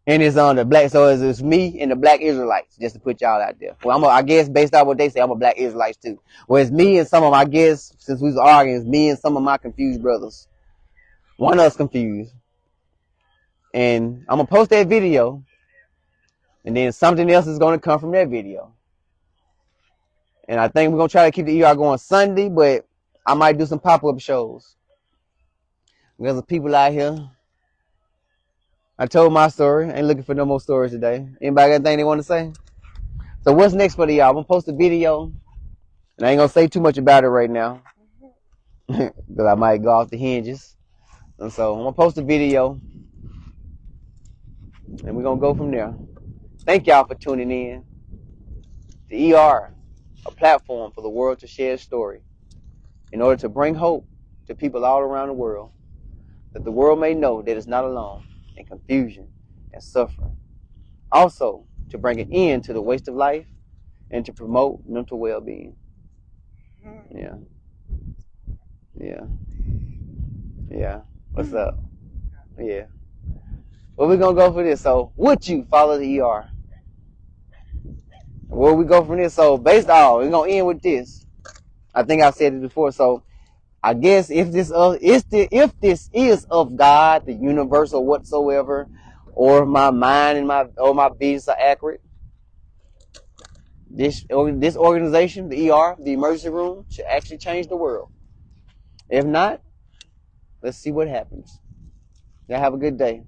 And it's on the black, so it's me and the black Israelites, just to put y'all out there. Well, I guess based on what they say, I'm a black Israelites too. Well, it's me and some of my guests, since we was arguing, it's me and some of my confused brothers. One of us confused. And I'm going to post that video. And then something else is going to come from that video. And I think we're going to try to keep the ER going Sunday, but I might do some pop-up shows. There's some people out here. I told my story. I ain't looking for no more stories today. Anybody got anything they want to say? So what's next for the ER? I'm going to post a video. And I ain't going to say too much about it right now. Because I might go off the hinges. And so I'm going to post a video. And we're going to go from there. Thank y'all for tuning in. The ER, a platform for the world to share its story in order to bring hope to people all around the world, that the world may know that it's not alone in confusion and suffering. Also, to bring an end to the waste of life and to promote mental well-being. Yeah. What's up? Yeah. Well, we're going to go for this. So, would you follow the ER? Where we go from this? So, based on, we're going to end with this. I think I said it before. So, I guess if this is of God, the universe, or whatsoever, or my mind and my visions are accurate, this organization, the ER, the emergency room, should actually change the world. If not, let's see what happens. Y'all have a good day.